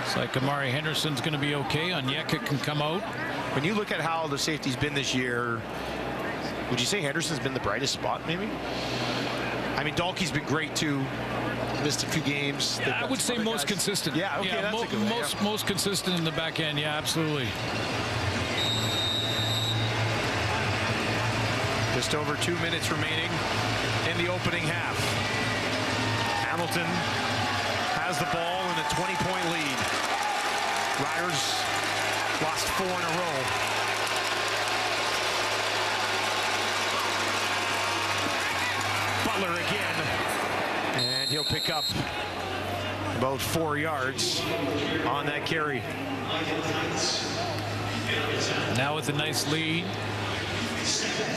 It's like Amari Henderson's going to be okay. Onyeka can come out. When you look at how the safety's been this year, would you say Henderson's been the brightest spot, maybe? I mean, Dahlke's been great, too. Missed a few games. I would say most consistent. Yeah, okay, yeah, that's a good one. Most consistent in the back end. Yeah, absolutely. Just over 2 minutes remaining in the opening half. Hamilton has the ball in a 20-point lead. Riders lost 4 in a row. Butler again, and he'll pick up about 4 yards on that carry. Now with a nice lead,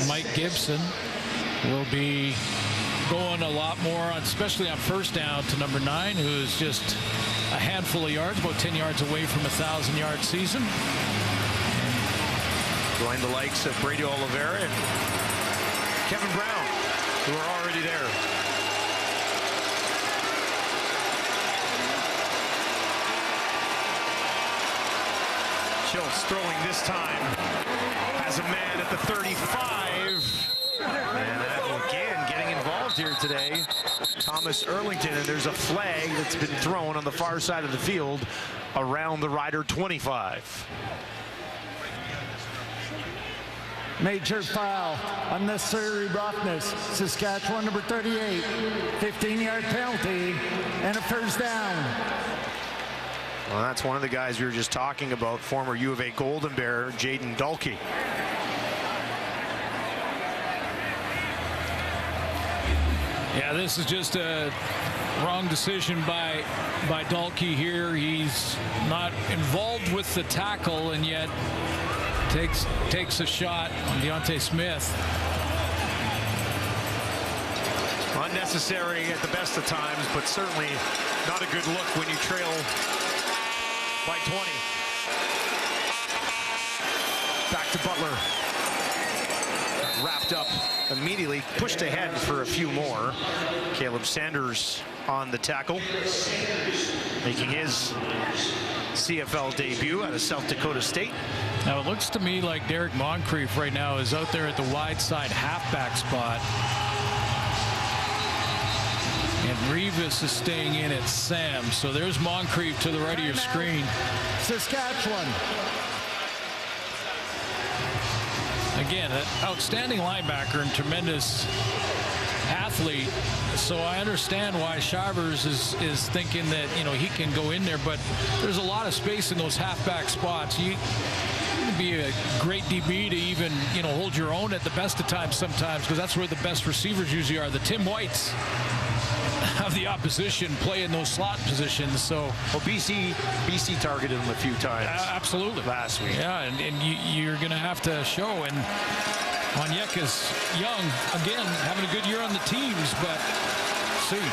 Mike Gibson will be going a lot more on, especially on first down, to number 9, who is just a handful of yards, about 10 yards away from a 1,000-yard season. Join the likes of Brady Oliveira and Kevin Brown, who are already there. Schultz throwing this time. Has a man at the 35. And again, getting involved here today, Thomas Erlington, and there's a flag that's been thrown on the far side of the field around the Rider 25. Major foul, unnecessary roughness, Saskatchewan number 38, 15-yard penalty, and a first down. Well, that's one of the guys we were just talking about, former U of A Golden Bear, Jaden Dalkey. Yeah, this is just a wrong decision by Dalkey here. He's not involved with the tackle, and yet takes a shot on Deontay Smith. Unnecessary at the best of times, but certainly not a good look when you trail by 20. Back to Butler. Wrapped up immediately, pushed ahead for a few more. Caleb Sanders on the tackle, making his CFL debut out of South Dakota State. Now it looks to me like Derek Moncrief right now is out there at the wide side halfback spot. And Revis is staying in at Sam. So there's Moncrief to the right of your screen. Saskatchewan. Again, an outstanding linebacker and tremendous athlete. So I understand why Shivers is thinking that, you know, he can go in there, but there's a lot of space in those halfback spots. You can be a great DB to even, you know, hold your own at the best of times sometimes, because that's where the best receivers usually are. The Tim Whites of the opposition play in those slot positions. So well, BC targeted him a few times. Absolutely. Last week. Yeah, and you're going to have to show. And Onyeka's young, again, having a good year on the teams, but see.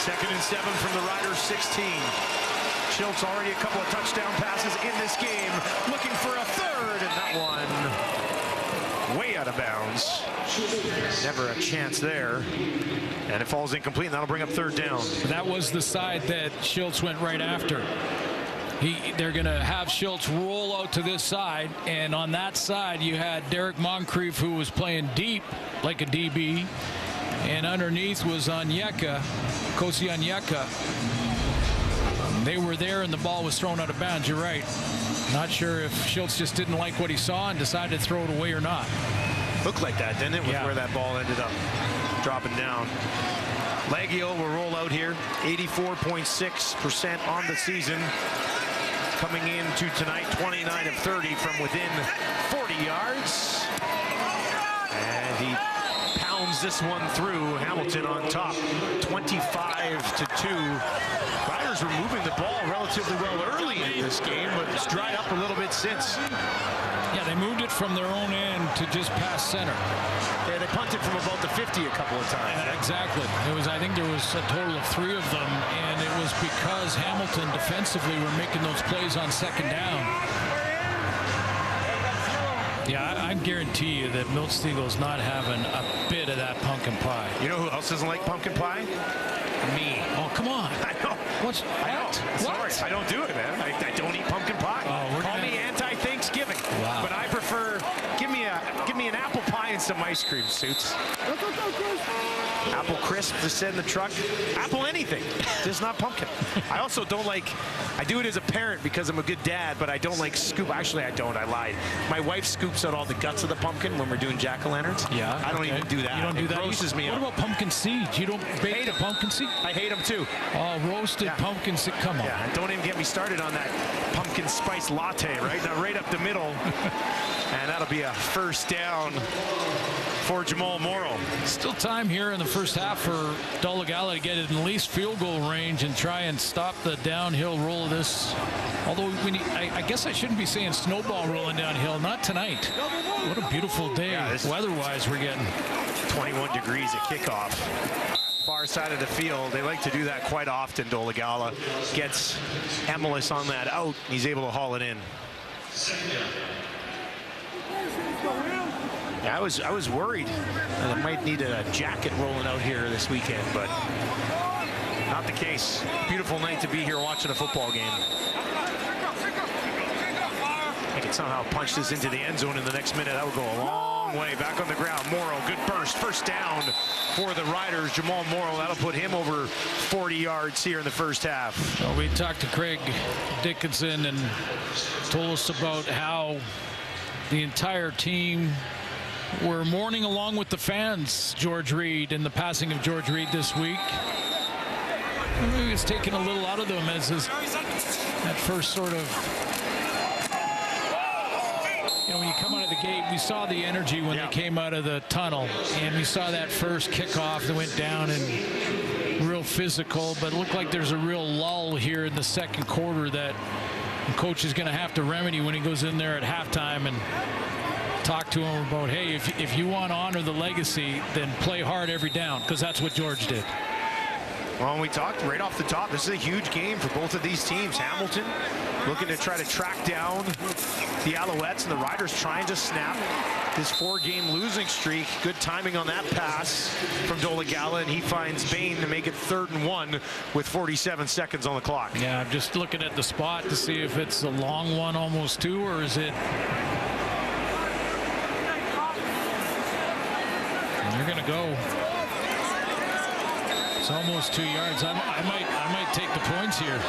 2nd and 7 from the Riders 16. Schultz already a couple of touchdown passes in this game, looking for a third, and that one way out of bounds. Never a chance there, and it falls incomplete, and that'll bring up 3rd down. That was the side that Schultz went right after. They're going to have Schultz roll out to this side, and on that side you had Derek Moncrief, who was playing deep like a DB, and underneath was Onyeka, Kosi Onyeka. They were there, and the ball was thrown out of bounds. You're right. Not sure if Schultz just didn't like what he saw and decided to throw it away or not. Looked like that, didn't it, with Yeah. where that ball ended up dropping down. Leggio will roll out here, 84.6% on the season. Coming into tonight, 29 of 30 from within 40 yards. And he pounds this one through. Hamilton on top, 25-2. Riders were moving the ball relatively well early in this game, but it's dried up a little bit since. Yeah, they moved it from their own end to just past center. Yeah, they punted from about the 50 a couple of times. Yeah, exactly. I think there was a total of 3 of them, and it was because Hamilton defensively were making those plays on 2nd down. Yeah, I guarantee you that Miltsteagle's not having a bit of that pumpkin pie. You know who else doesn't like pumpkin pie? Me. Oh, come on. I know. What? I know. What? Sorry, I don't do it, man. I don't eat pumpkin pie. Oh, Call me anti-Thanksgiving. Wow. But I prefer give me an apple pie and some ice cream, Suits. Apple crisp to sit in the truck. Apple anything, just not pumpkin. I also don't like. I do it as a parent because I'm a good dad, but I don't like scoop. Actually, I don't. I lied. My wife scoops out all the guts of the pumpkin when we're doing jack-o'-lanterns. Yeah. I don't even do that. You don't do that. It grosses me What out. about pumpkin seeds? You don't bake the pumpkin seed? I hate them too. Oh, roasted pumpkin seed. Come on. Yeah, and don't even get me started on that pumpkin spice latte, right? Now, right up the middle. And that'll be a 1st down for Jamal Morrow. Still time here in the first half for Dolegala to get at least field goal range and try and stop the downhill roll of this. Although I guess I shouldn't be saying snowball rolling downhill. Not tonight. What a beautiful day weather-wise we're getting. 21 degrees at kickoff. Far side of the field. They like to do that quite often. Dolegala gets Emelis on that out. He's able to haul it in. Yeah, I was worried that I might need a jacket rolling out here this weekend, but not the case. Beautiful night to be here watching a football game. I could somehow punch this into the end zone in the next minute. That would go a long own way. Back on the ground. Morrow, good burst. First down for the Riders. Jamal Morrow, that'll put him over 40 yards here in the first half. Well, we talked to Craig Dickinson and told us about how the entire team were mourning along with the fans, George Reed, and the passing of George Reed this week. Maybe it's taken a little out of them as that first sort of, when you come out of the gate, we saw the energy when they came out of the tunnel, and we saw that first kickoff that went down and real physical, but it looked like there's a real lull here in the second quarter that the coach is going to have to remedy when he goes in there at halftime and talk to him about, hey, if you want to honor the legacy, then play hard every down, because that's what George did. Well, we talked right off the top, this is a huge game for both of these teams. Hamilton looking to try to track down the Alouettes, and the Riders trying to snap this 4-game losing streak. Good timing on that pass from Dolegala, and he finds Bain to make it 3rd and 1 with 47 seconds on the clock. Yeah, I'm just looking at the spot to see if it's a long one, almost 2, or is it... And they're going to go. It's almost 2 yards. I might take the points here.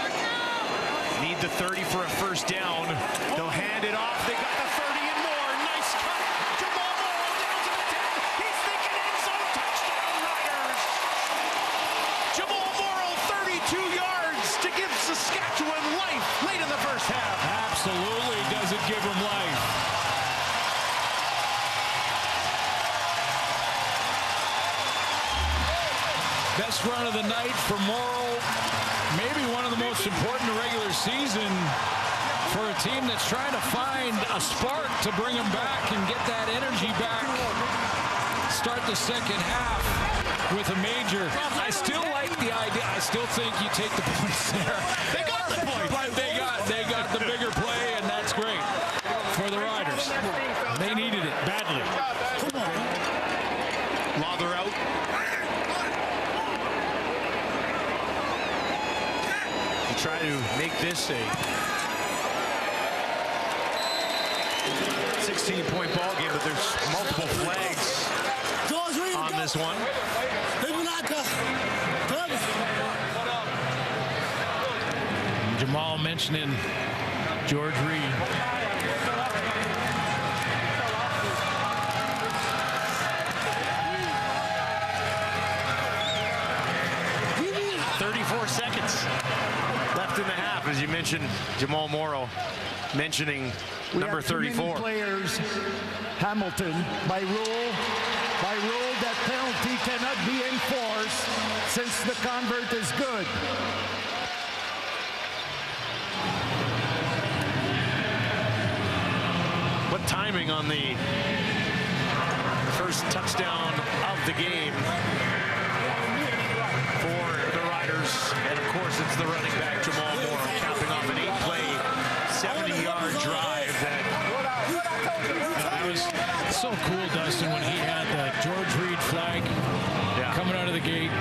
Need the 30 for a first down. They'll hand it off. They got the 30 and more. Nice cut. Jamal Morrow down to the 10. He's thinking end zone. Touchdown Riders. Jamal Morrow 32 yards to give Saskatchewan life late in the first half. Absolutely does it give them life. Best run of the night for Morrow. Maybe one of the most important regular season for a team that's trying to find a spark to bring them back and get that energy back. Start the second half with a major. I still like the idea. I still think you take the points there. They got the points. But they got the bigger play, and that's great for the Riders. They needed it badly. Lawler out. Try to make this a 16-point ball game, but there's multiple flags on this one. Jamal mentioning George Reed. In the half, as you mentioned, Jamal Morrow mentioning number 34. Players, Hamilton, by rule, that penalty cannot be enforced since the convert is good. What timing on the first touchdown of the game for the Riders, and of course it's the running back Jamal Morrow capping off an 8-play 70-yard drive. That was so cool, Dustin, when he had the George Reed flag coming out of the gate.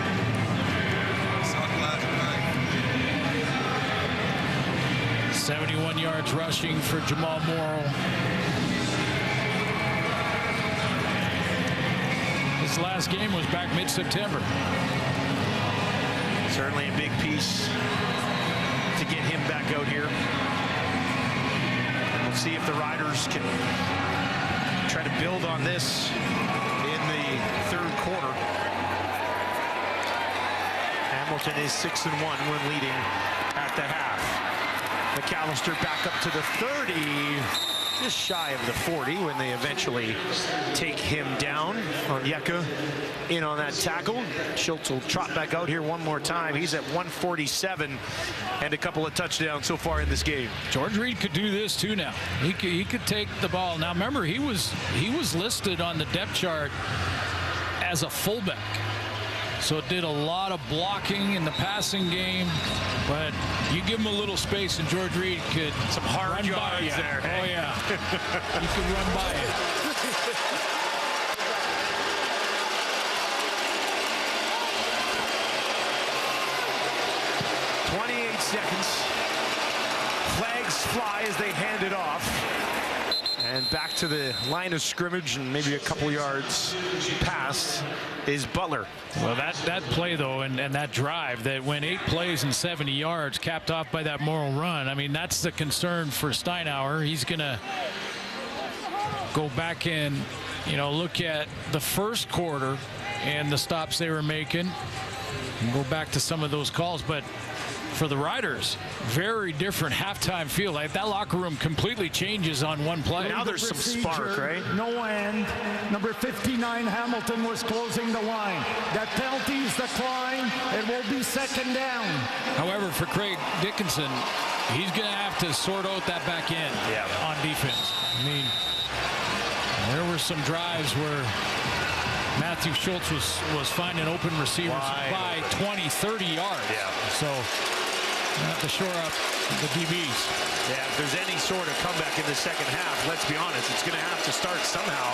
71 yards rushing for Jamal Morrow. His last game was back mid-September. Certainly a big piece to get him back out here. And we'll see if the Riders can try to build on this in the third quarter. Hamilton is 6-1 when leading at the half. McAllister back up to the 30. Just shy of the 40 when they eventually take him down. Onyeka in on that tackle. Schultz will trot back out here one more time. He's at 147 and a couple of touchdowns so far in this game. George Reed could do this too now. He could take the ball. Now remember, he was listed on the depth chart as a fullback. So it did a lot of blocking in the passing game, but you give him a little space and George Reed could some hard yards there. Oh yeah, he could run by it. 28 seconds. Flags fly as they hand it off. And back to the line of scrimmage and maybe a couple yards past is Butler. Well, that play, though, and that drive that went 8 plays and 70 yards, capped off by that Morrow run. I mean, that's the concern for Steinauer. He's going to go back and, look at the first quarter and the stops they were making and go back to some of those calls. But for the Riders, very different halftime feel. Like that locker room completely changes on one play. Now there's some spark, right? No end. Number 59, Hamilton, was closing the line. That penalty's declined. It will be second down. However, for Craig Dickinson, he's going to have to sort out that back end on defense. I mean, there were some drives where Matthew Schultz was finding open receivers by 20, 30 yards. Yeah. So have to shore up the DBs. Yeah, if there's any sort of comeback in the second half, let's be honest, it's going to have to start somehow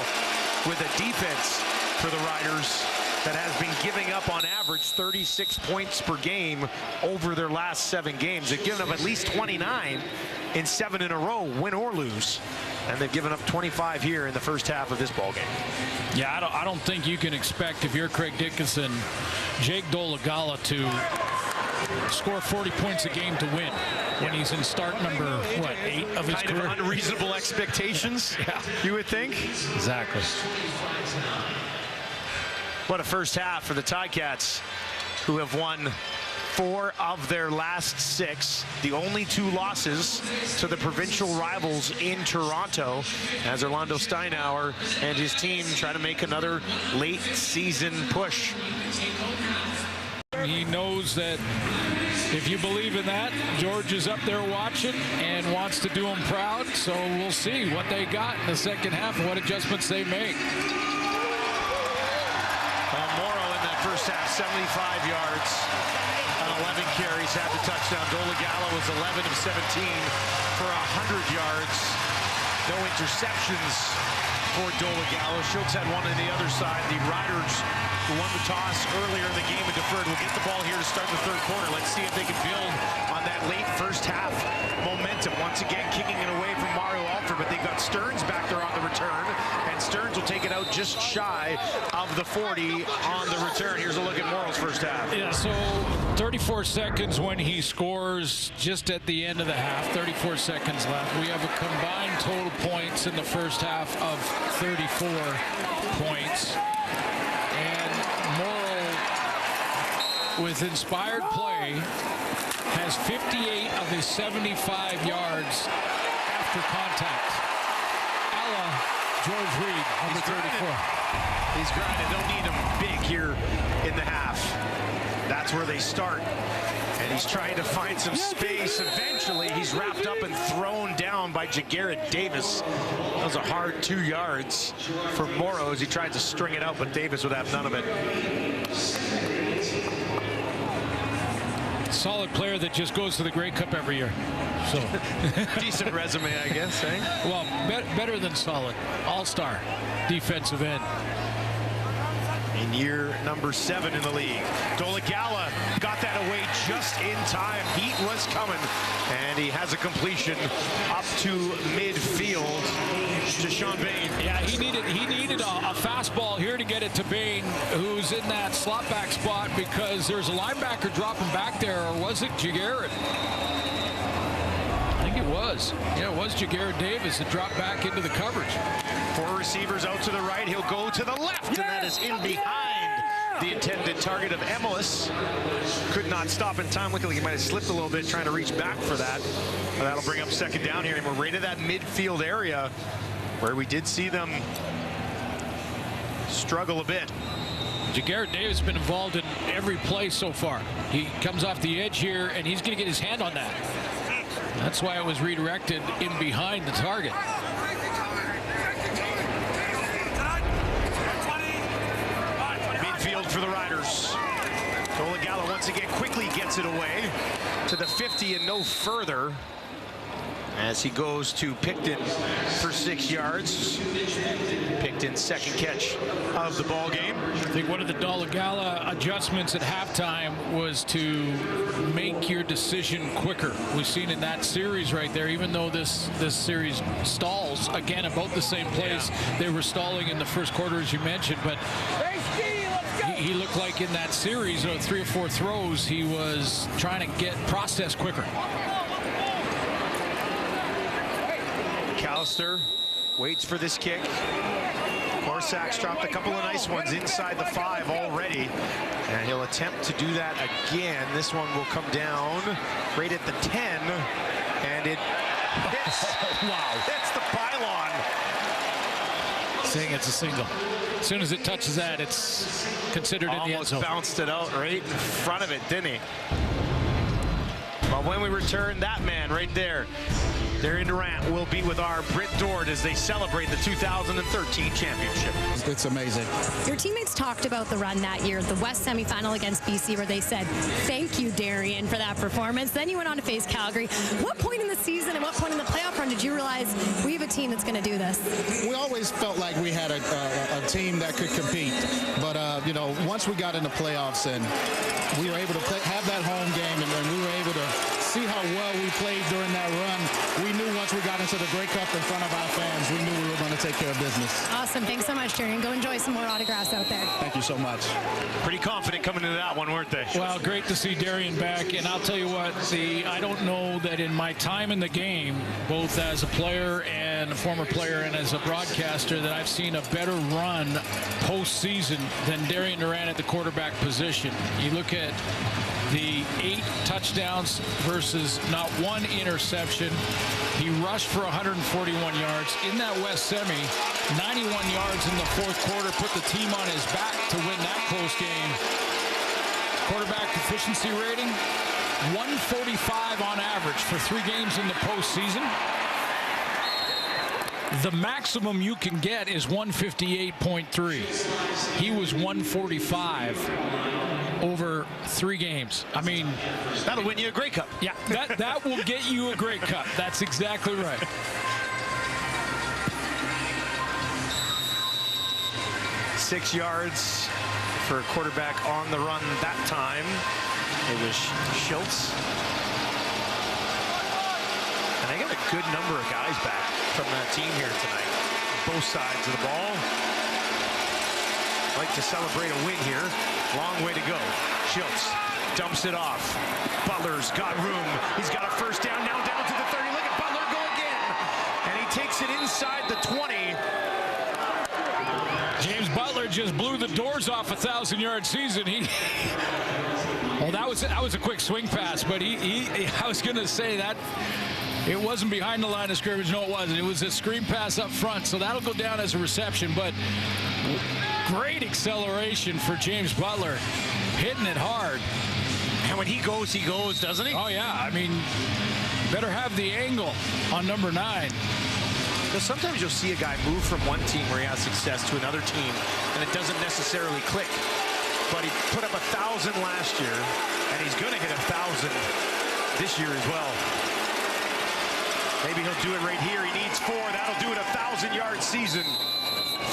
with a defense for the Riders that has been giving up on average 36 points per game over their last 7 games. They've given up at least 29 in 7 in a row, win or lose. And they've given up 25 here in the first half of this ball game. Yeah, I don't think you can expect, if you're Craig Dickinson, Jake Dolegala to score 40 points a game to win when he's in start number, 8 of his career. Kind of unreasonable expectations, you would think. Exactly. What a first half for the Ticats, who have won 4 of their last 6. The only 2 losses to the provincial rivals in Toronto, as Orlando Steinauer and his team try to make another late season push. He knows that if you believe in that, George is up there watching and wants to do him proud. So we'll see what they got in the second half and what adjustments they make. Morrow in that first half, 75 yards on 11 carries, had the touchdown. Dolegala was 11 of 17 for 100 yards. No interceptions for Dolegala. Schultz had one on the other side. The Riders, who won the toss earlier in the game and deferred, will get the ball here to start the third quarter. Let's see if they can build on that late first half momentum. Once again, kicking it away from Mario Alford, but they've got Stearns back there on the return, and Stearns will take it out just shy of the 40 on the return. Here's a look at Morrow's first half. Yeah, so 34 seconds when he scores just at the end of the half. 34 seconds left. We have a combined total points in the first half of 34 points. And Morrow, with inspired play, has 58 of his 75 yards after contact. George Reed, number 34. He's grinding. Don't need him big here in the half. That's where they start. And he's trying to find some space. Eventually, he's wrapped up and thrown down by Jagarrett Davis. That was a hard 2 yards for Morrow as he tried to string it out, but Davis would have none of it. Solid player that just goes to the Grey Cup every year. So decent resume, I guess, eh? Well, better than solid. All-star defensive end. In year number 7 in the league. Dolegala got that away just in time. Heat was coming, and he has a completion up to midfield to Sean Bain. Yeah, he needed a fastball here to get it to Bain, who's in that slot back spot, because there's a linebacker dropping back there, or was it Jagarrett? I think it was. Yeah, it was Jagarrett Davis that dropped back into the coverage. 4 receivers out to the right. He'll go to the left, and that is in behind the intended target of Emilus. Could not stop in time. Looking like he might have slipped a little bit trying to reach back for that. But that'll bring up second down here, and we're right in that midfield area where we did see them struggle a bit. Jagarrett Davis has been involved in every play so far. He comes off the edge here, and he's going to get his hand on that. That's why it was redirected in behind the target. Midfield for the Riders. Dolegala once again quickly gets it away to the 50 and no further. as he goes to Picton for 6 yards. Picton's second catch of the ball game. I think one of the Dolegala adjustments at halftime was to make your decision quicker. We've seen in that series right there, even though this series stalls, again, about the same place. Yeah. They were stalling in the first quarter, as you mentioned, but he looked like in that series, 3 or 4 throws, he was trying to get process quicker. McAllister waits for this kick. Corsak's dropped a couple of nice ones inside the 5 already, and he'll attempt to do that again. This one will come down right at the 10, and it hits. Wow. Hits the pylon. Saying it's a single. As soon as it touches that, it's considered in the end zone. Almost bounced it out right in front of it, didn't he? But when we return, that man right there, Darian Durant, will be with our Britt Dord as they celebrate the 2013 championship. It's amazing. Your teammates talked about the run that year, the West semifinal against BC, where they said, thank you, Darian, for that performance. Then you went on to face Calgary. What point in the season and what point in the playoff run did you realize we have a team that's going to do this? We always felt like we had a team that could compete. But, you know, once we got in the playoffs and we were able to have that home game, and then we were able to see how well we played during that run, we knew once we got into the Grey Cup in front of our fans, we knew we were going to take care of business. Awesome. Thanks so much, Darian. Go enjoy some more autographs out there. Thank you so much. Pretty confident coming into that one, weren't they? Well, great to see Darian back. And I'll tell you what, I don't know that in my time in the game, both as a player and a former player and as a broadcaster, that I've seen a better run postseason than Darian Durant at the quarterback position. You look at the 8 touchdowns versus not 1 interception. He rushed for 141 yards in that West semi, 91 yards in the fourth quarter, put the team on his back to win that close game. Quarterback efficiency rating, 145 on average for 3 games in the postseason. The maximum you can get is 158.3. He was 145 over 3 games. I mean, that'll win you a Grey Cup. Yeah, that will get you a Grey Cup. That's exactly right. Six yards for a quarterback on the run that time. It was Schultz. And they got a good number of guys back from that team here tonight. Both sides of the ball. Like to celebrate a win here. Long way to go. Schultz dumps it off. Butler's got room. He's got a first down, now down to the 30. Look at Butler go again. And he takes it inside the 20. James Butler just blew the doors off a 1,000-yard season. Well, that was a quick swing pass, but I was going to say that it wasn't behind the line of scrimmage. No, it wasn't. It was a screen pass up front, so that'll go down as a reception. But great acceleration for James Butler, hitting it hard. And when he goes, doesn't he? Oh, yeah. I mean, better have the angle on number 9. Because sometimes you'll see a guy move from one team where he has success to another team, and it doesn't necessarily click. But he put up 1,000 last year, and he's going to hit 1,000 this year as well. Maybe he'll do it right here. He needs 4. That'll do it, 1,000-yard season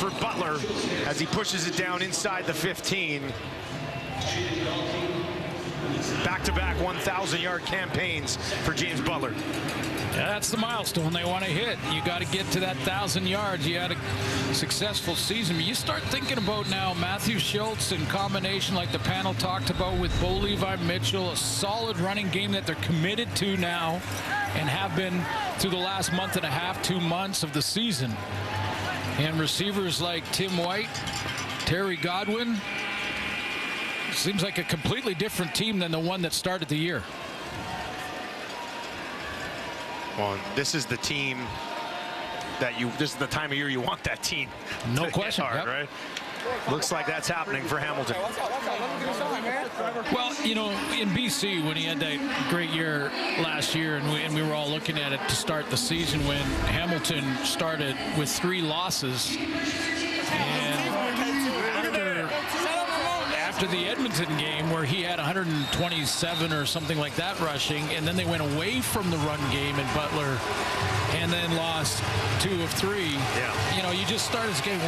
for Butler as he pushes it down inside the 15. Back-to-back 1,000-yard campaigns for James Butler. Yeah, that's the milestone they want to hit. You got to get to that 1,000 yards. You had a successful season. But you start thinking about now Matthew Schultz in combination like the panel talked about with Bo Levi Mitchell, a solid running game that they're committed to now and have been through the last month and a half, 2 months of the season. And receivers like Tim White, Terry Godwin. Seems like a completely different team than the one that started the year. Well, this is the team that this is the time of year you want that team. No question. Hard, right? Looks like that's happening for Hamilton. Well, you know, in BC, when he had that great year last year, and we were all looking at it to start the season when Hamilton started with 3 losses. And after the Edmonton game where he had 127 or something like that rushing, and then they went away from the run game in Butler and then lost 2 of 3. Yeah. You know, you just started getting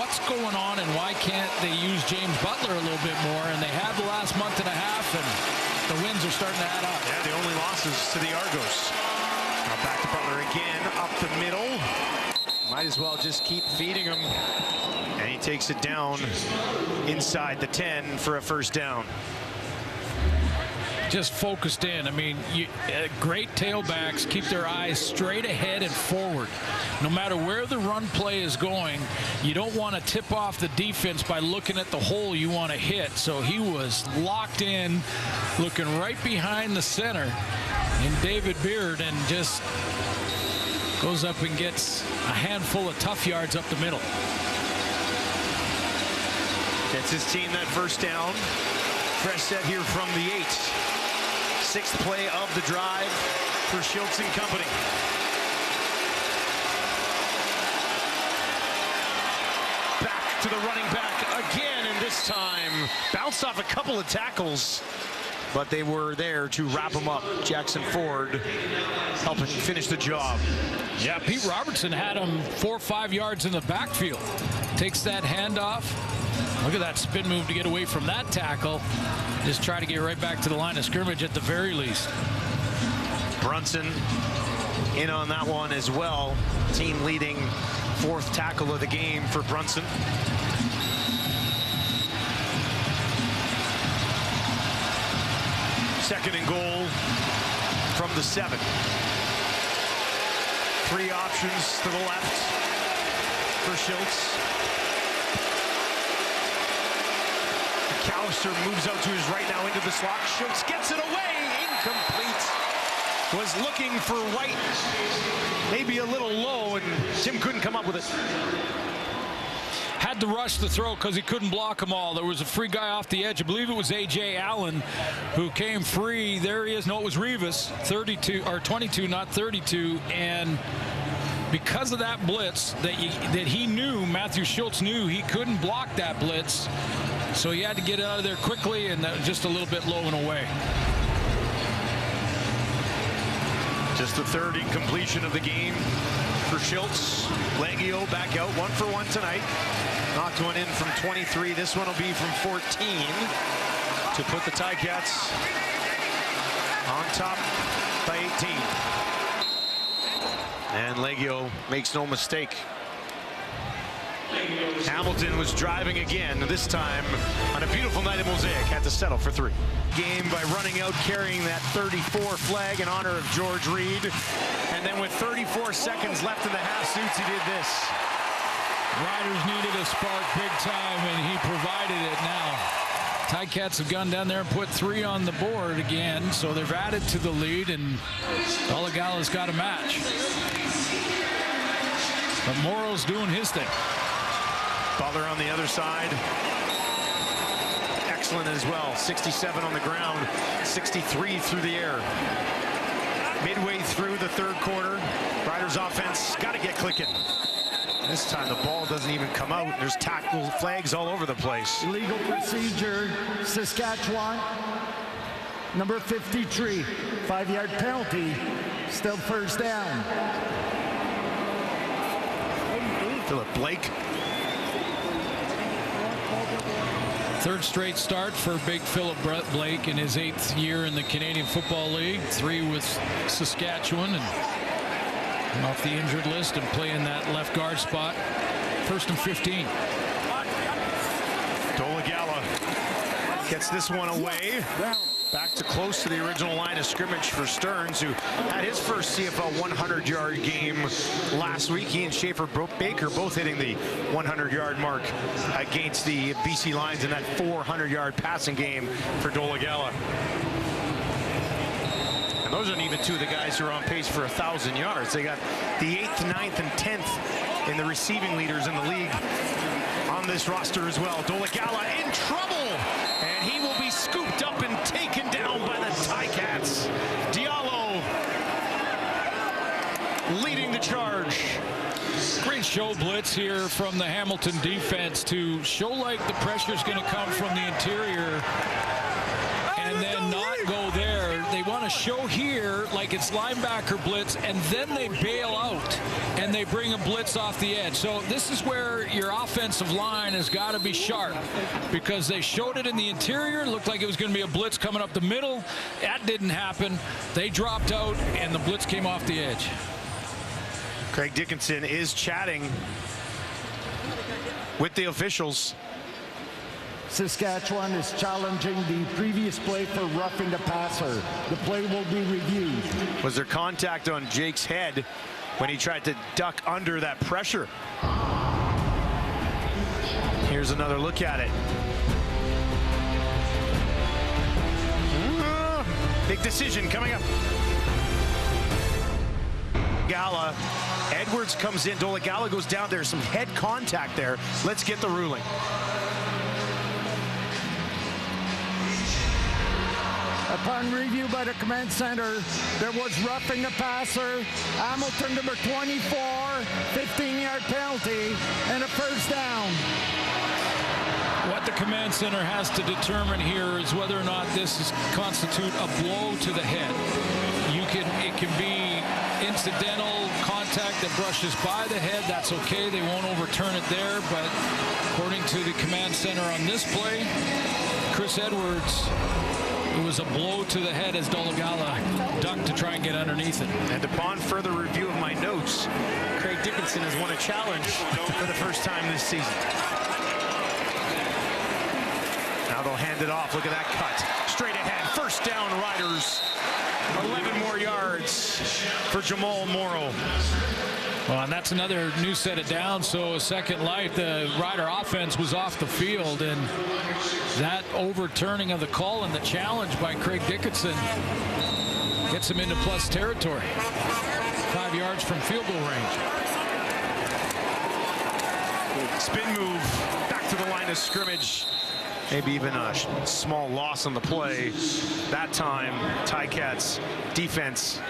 what's going on and why can't they use James Butler a little bit more? And they have the last month and a half, and the wins are starting to add up. Yeah, the only losses to the Argos. Now back to Butler again, up the middle. Might as well just keep feeding him. And he takes it down inside the 10 for a first down. Just focused in. I mean, great tailbacks keep their eyes straight ahead and forward. No matter where the run play is going, you don't want to tip off the defense by looking at the hole you want to hit. So he was locked in, looking right behind the center in David Beard, and just goes up and gets a handful of tough yards up the middle. Gets his team that first down. Fresh set here from the 8. 6th play of the drive for Schultz and company. Back to the running back again, and this time bounced off a couple of tackles, but they were there to wrap him up. Jackson Ford helping finish the job. Yeah, Pete Robertson had him 4 or 5 yards in the backfield. Takes that handoff. Look at that spin move to get away from that tackle. Just try to get right back to the line of scrimmage at the very least. Brunson in on that one as well. Team leading 4th tackle of the game for Brunson. Second and goal from the 7. 3 options to the left for Schultz. McAllister moves out to his right now into the slot. Schultz gets it away. Incomplete. Was looking for White. Maybe a little low, and Tim couldn't come up with it. Had to rush the throw because he couldn't block them all. There was a free guy off the edge. I believe it was A.J. Allen who came free. There he is. No, it was Rivas. 22, not 32. And because of that blitz that he knew, Matthew Schultz knew he couldn't block that blitz. So he had to get out of there quickly, and that was just a little bit low and away. Just the 3rd incompletion of the game for Schultz. Leggio back out 1 for 1 tonight. Knocked one in from 23. This one will be from 14 to put the Ticats on top by 18. And Leggio makes no mistake. Hamilton was driving again, this time on a beautiful night at Mosaic. Had to settle for 3. Game by running out, carrying that 34 flag in honor of George Reed. And then with 34 seconds left in the half suits, he did this. Riders needed a spark big time, and he provided it now. Ticats have gone down there and put 3 on the board again, so they've added to the lead, and Dolegala's got a match. But Morrow's doing his thing. Butler on the other side. Excellent as well. 67 on the ground, 63 through the air. Midway through the 3rd quarter, Riders offense got to get clicking. This time the ball doesn't even come out. There's tackle flags all over the place. Illegal procedure, Saskatchewan. Number 53, 5-yard penalty. Still first down. Philip Blake. 3rd straight start for big Philip Blake in his 8th year in the Canadian Football League. 3 with Saskatchewan, and off the injured list and playing that left guard spot. 1st and 15. Dolegala gets this one away. Back to close to the original line of scrimmage for Stearns, who had his first CFL 100-yard game last week. He and Schaefer Baker both hitting the 100-yard mark against the BC Lions in that 400-yard passing game for Dolegala. And those aren't even 2 of the guys who are on pace for 1,000 yards. They got the 8th, 9th, and 10th in the receiving leaders in the league on this roster as well. Dolegala in trouble, and he will be scooped up and taken down by the Ticats. Diallo leading the charge. Great show blitz here from the Hamilton defense to show like the pressure is going to come from the interior and then not go there. They want to show here like it's linebacker blitz, and then they bail out and they bring a blitz off the edge. So this is where your offensive line has got to be sharp, because they showed it in the interior. It looked like it was going to be a blitz coming up the middle. That didn't happen. They dropped out and the blitz came off the edge. Craig Dickinson is chatting with the officials. Saskatchewan is challenging the previous play for roughing the passer. The play will be reviewed. Was there contact on Jake's head when he tried to duck under that pressure? Here's another look at it. Big decision coming up. Gala. Edwards comes in. Dolegala goes down. There's some head contact there. Let's get the ruling. Upon review by the command center, there was roughing the passer. Hamilton, number 24, 15-yard penalty, and a first down. What the command center has to determine here is whether or not this constitute a blow to the head. It can be incidental contact that brushes by the head. That's okay. They won't overturn it there. But according to the command center on this play, Chris Edwards, it was a blow to the head as Dolegala ducked to try and get underneath it. And upon further review of my notes, Craig Dickinson has won a challenge for the first time this season. Now they'll hand it off. Look at that cut. Straight ahead. First down, Riders. 11 more yards for Jamal Morrow. Well, and that's another new set of downs. So a second life, the Rider offense was off the field, and that overturning of the call and the challenge by Craig Dickinson gets him into plus territory. 5 yards from field goal range. Spin move back to the line of scrimmage. Maybe even a small loss on the play. That time, Ticats defense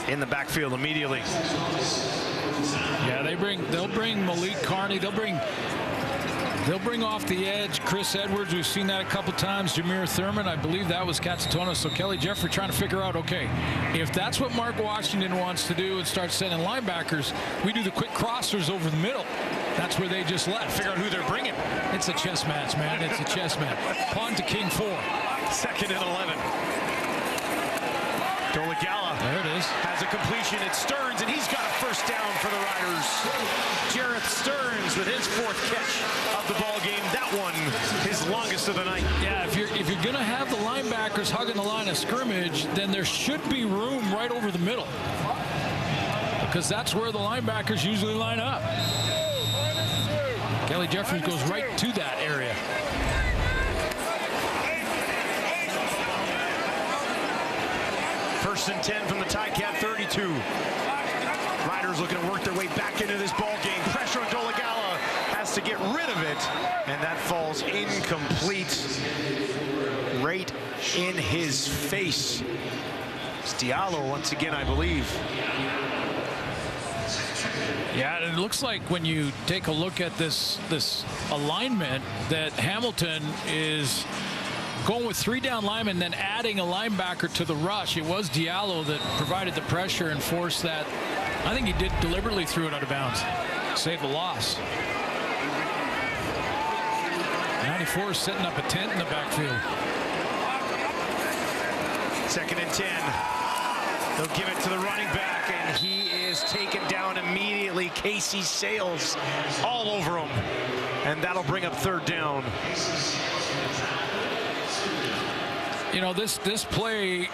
in the backfield immediately. Yeah, they'll bring Malik Carney. They'll bring off the edge Chris Edwards. We've seen that a couple times. Jameer Thurman, I believe that was Katsatona. So Kelly Jeffrey trying to figure out, okay, if that's what Mark Washington wants to do and start sending linebackers, we do the quick crossers over the middle. That's where they just left. Figure out who they're bringing. It's a chess match, man. It's a chess match. Pawn to King 4. Second and 11. Dolegala. There it is. Has a completion. It's Stearns, and he's got a first down for the Riders. Jareth Stearns with his fourth catch of the ball game. That one, his longest of the night. Yeah, if you're going to have the linebackers hugging the line of scrimmage, then there should be room right over the middle, because that's where the linebackers usually line up. Kelly Jeffries goes right to that area. First and 10 from the Ticat 32. Riders looking to work their way back into this ball game. Pressure on Dolegala, has to get rid of it, and that falls incomplete right in his face. It's Diallo once again, I believe. Yeah, it looks like when you take a look at this alignment that Hamilton is going with 3 down linemen, then adding a linebacker to the rush. It was Diallo that provided the pressure and forced that. I think he did deliberately threw it out of bounds. Save the loss. 94 is setting up a tent in the backfield. Second and 10. They'll give it to the running back, and he is taken down immediately. Casey Sales all over him, and that'll bring up third down. You know, this play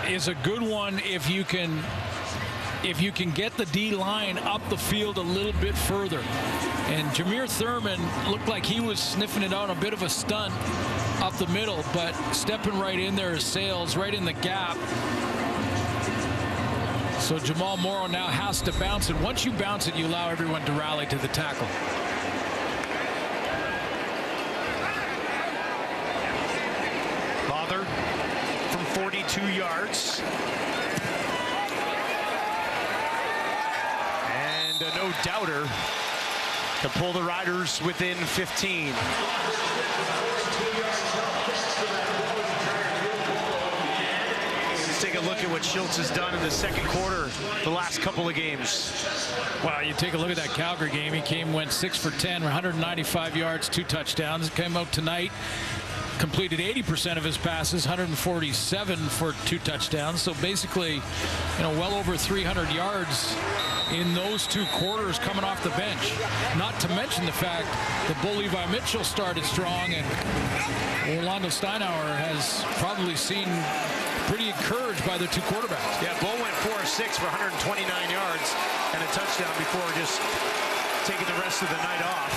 is a good one if you can get the D line up the field a little bit further. And Jameer Thurman looked like he was sniffing it out, a bit of a stunt up the middle, but stepping right in there is Sales, right in the gap. So Jamal Morrow now has to bounce it. Once you bounce it, you allow everyone to rally to the tackle. Father from 42 yards. And And no doubter to pull the Riders within 15. Let's take a look at what Schultz has done in the second quarter, the last couple of games. Well, you take a look at that Calgary game. He went 6 for 10, 195 yards, 2 touchdowns. Came out tonight, completed 80% of his passes, 147 for 2 touchdowns. So basically, well over 300 yards in those 2 quarters coming off the bench. Not to mention the fact that Bo Levi Mitchell started strong, and Orlando Steinauer has probably seen pretty encouraged by the 2 quarterbacks. Yeah, Bo went 4 of 6 for 129 yards and a touchdown before just taking the rest of the night off.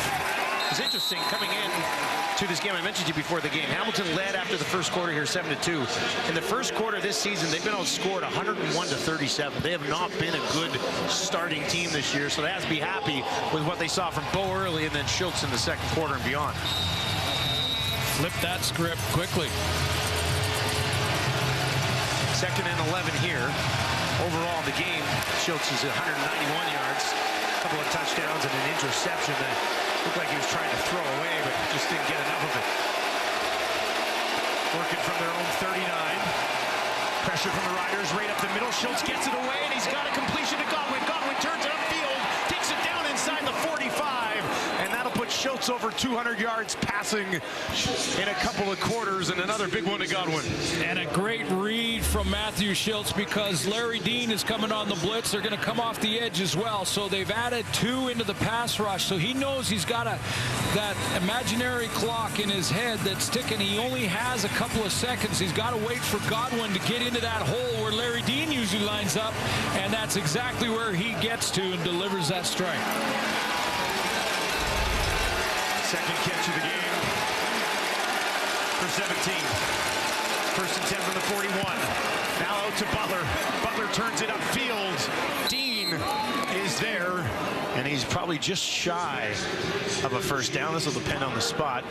It's interesting coming in to this game. I mentioned to you before the game. Hamilton led after the first quarter here, 7-2. In the first quarter this season, they've been outscored 101-37. They have not been a good starting team this year, so they have to be happy with what they saw from Bo early and then Schultz in the second quarter and beyond. Flip that script quickly. 2nd and 11 here. Overall in the game, Schultz is 191 yards, a couple of touchdowns and an interception that looked like he was trying to throw away, but just didn't get enough of it. Working from their own 39. Pressure from the Riders right up the middle. Schultz gets it away, and he's got a completion to Godwin. Godwin turns it upfield, takes it down inside the 45, and that'll put Schultz over 200 yards passing in a couple of quarters, and another big one to Godwin. And a great read from Matthew Schultz, because Larry Dean is coming on the blitz. They're going to come off the edge as well. So they've added 2 into the pass rush. So he knows he's got that imaginary clock in his head that's ticking. He only has a couple of seconds. He's got to wait for Godwin to get into that hole where Larry Dean usually lines up. And that's exactly where he gets to and delivers that strike. Second catch of the game for 17. 1st and 10 from the 41. Now out to Butler. Butler turns it upfield. Dean is there, and he's probably just shy of a first down. This will depend on the spot.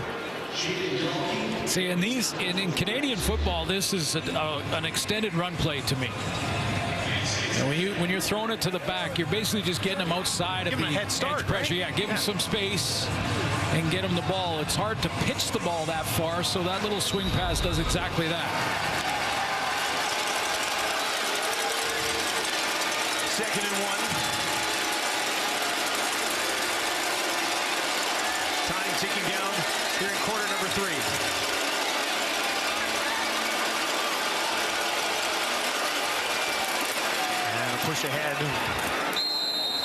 See, in Canadian football, this is an extended run play to me. And when you're throwing it to the back, you're basically just getting them outside of the head start, edge pressure. right? Yeah, give them some space and get them the ball. It's hard to pitch the ball that far, so that little swing pass does exactly that. 2nd and 1. Time ticking down here in quarter number 3. And a push ahead.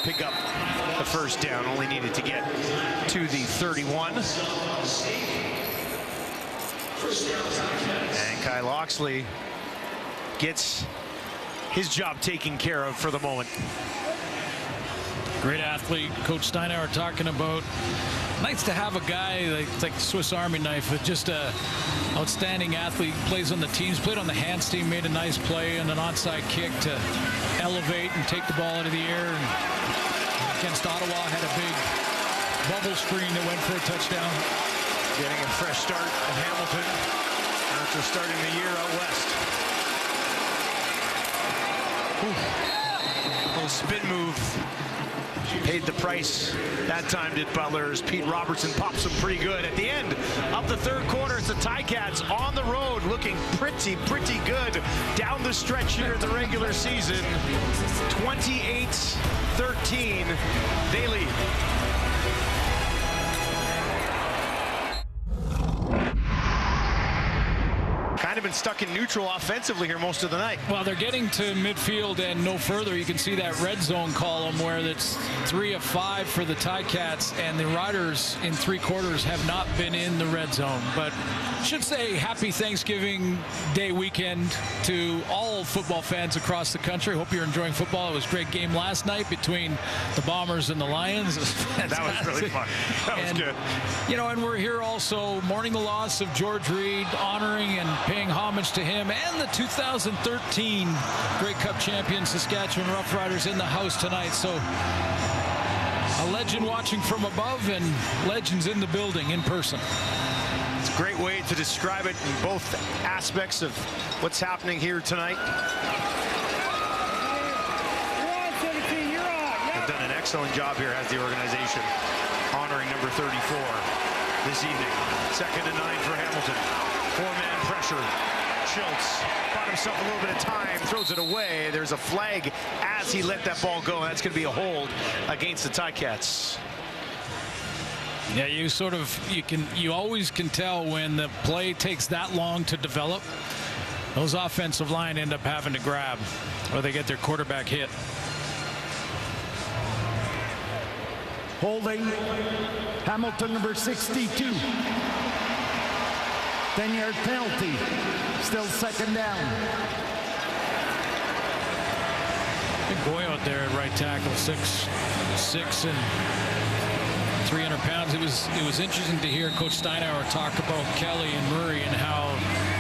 Pick up the first down. Only needed to get to the 31. And Kyle Oxley gets his job taken care of for the moment. Great athlete. Coach Steinauer talking about nice to have a guy like Swiss Army knife, with just a outstanding athlete. Plays on the teams, played on the Hands team, made a nice play and an onside kick to elevate and take the ball out of the air. And against Ottawa, had a big bubble screen that went for a touchdown. Getting a fresh start at Hamilton after starting the year out west. Little spin move. Paid the price that time, did Butler, as Pete Robertson pops them pretty good. At the end of the third quarter, it's the Ticats on the road looking pretty good down the stretch here in the regular season. 28-13, they lead. Kind of been stuck in neutral offensively here most of the night. Well, they're getting to midfield and no further. You can see that red zone column where that's 3 of 5 for the Ticats, and the Riders in 3 quarters have not been in the red zone. But I should say happy Thanksgiving Day weekend to all football fans across the country. Hope you're enjoying football. It was a great game last night between the Bombers and the Lions. That was really fun. That was good. You know, and we're here also mourning the loss of George Reed, honoring and paying homage to him and the 2013 Grey Cup champion Saskatchewan Roughriders in the house tonight. So a legend watching from above and legends in the building in person. It's a great way to describe it in both aspects of what's happening here tonight. The have done an excellent job here as the organization, honoring number 34 this evening. 2nd and 9 for Hamilton. 4-man pressure. Schultz bought himself a little bit of time, throws it away. There's a flag as he let that ball go. That's going to be a hold against the Ticats. Yeah, you always can tell when the play takes that long to develop. Those offensive line end up having to grab, or they get their quarterback hit. Holding Hamilton, number 62. 10-yard penalty. Still 2nd down. Big boy out there at right tackle, 6'6" and 300 pounds. It was interesting to hear Coach Steinauer talk about Kelly and Murray and how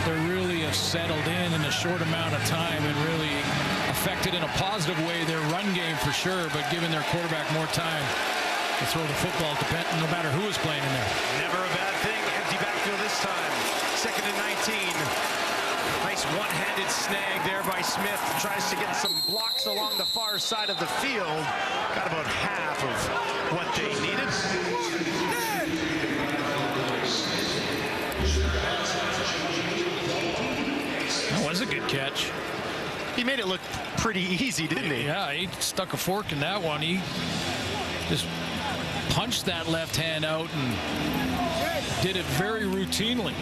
they really have settled in a short amount of time and really affected in a positive way their run game for sure, but giving their quarterback more time to throw the football, no matter who is playing in there. Never a bad thing. Empty backfield this time. 2nd and 19. Nice one-handed snag there by Smith. Tries to get some blocks along the far side of the field. Got about half of what they needed. That was a good catch. He made it look pretty easy, didn't he? Yeah, he stuck a fork in that one. He just punched that left hand out and did it very routinely.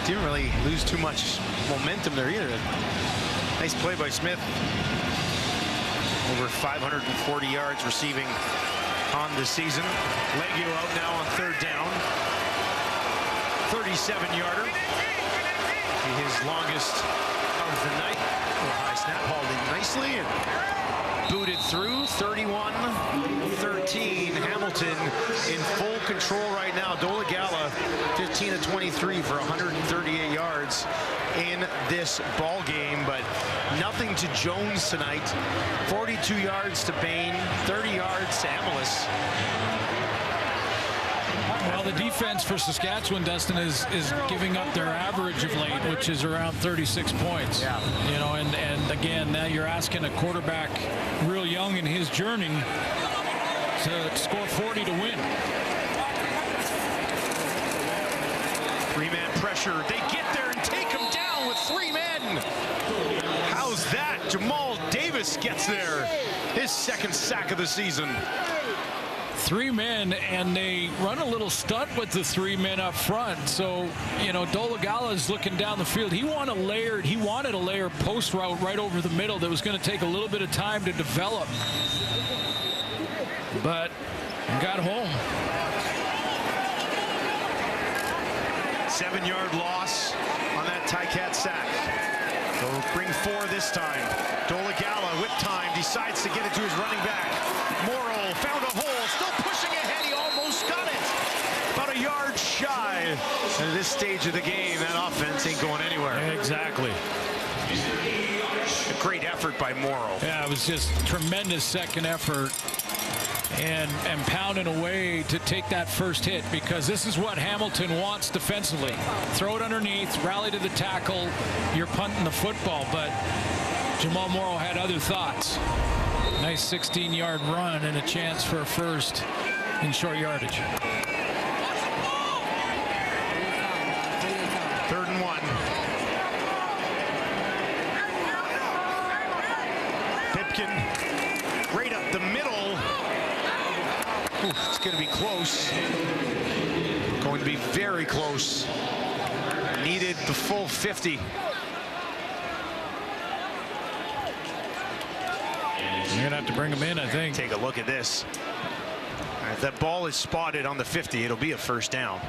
Didn't really lose too much momentum there either. Nice play by Smith. Over 540 yards receiving on the season. Leggio out now on 3rd down. 37-yarder. His longest of the night. High snap, hauled in nicely and booted through. 31-13. Hamilton in full control right now. Dolegala 15 of 23 for 138 yards in this ball game, but nothing to Jones tonight. 42 yards to Bain, 30 yards to Amelis. Well, the defense for Saskatchewan, Dustin, is giving up their average of late, which is around 36 points. Yeah. You know, and again, now you're asking a quarterback real young in his journey to score 40 to win. 3-man pressure. They get there and take him down with 3 men. How's that? Jamal Davis gets there. His 2nd sack of the season. 3 men, and they run a little stunt with the 3 men up front. So, you know, Dolegala is looking down the field. He wanted a layered post route right over the middle that was going to take a little bit of time to develop. But got home. 7-yard loss on that Ticat sack. They'll bring 4 this time. Dolegala with time decides to get it to his running back. Morrow found a hole, still pushing ahead. He almost got it. About a yard shy. And at this stage of the game, that offense ain't going anywhere. Exactly. A great effort by Morrow. Yeah, it was just tremendous second effort. And pounding away to take that first hit, because this is what Hamilton wants defensively. Throw it underneath, rally to the tackle, you're punting the football. But Jamal Morrow had other thoughts. Nice 16-yard run and a chance for a first in short yardage. 3rd and 1. Pipkin right up the middle. Ooh, it's going to be close. Going to be very close. Needed the full 50. You're going to have to bring him in, I think. Take a look at this. If that ball is spotted on the 50, it'll be a first down.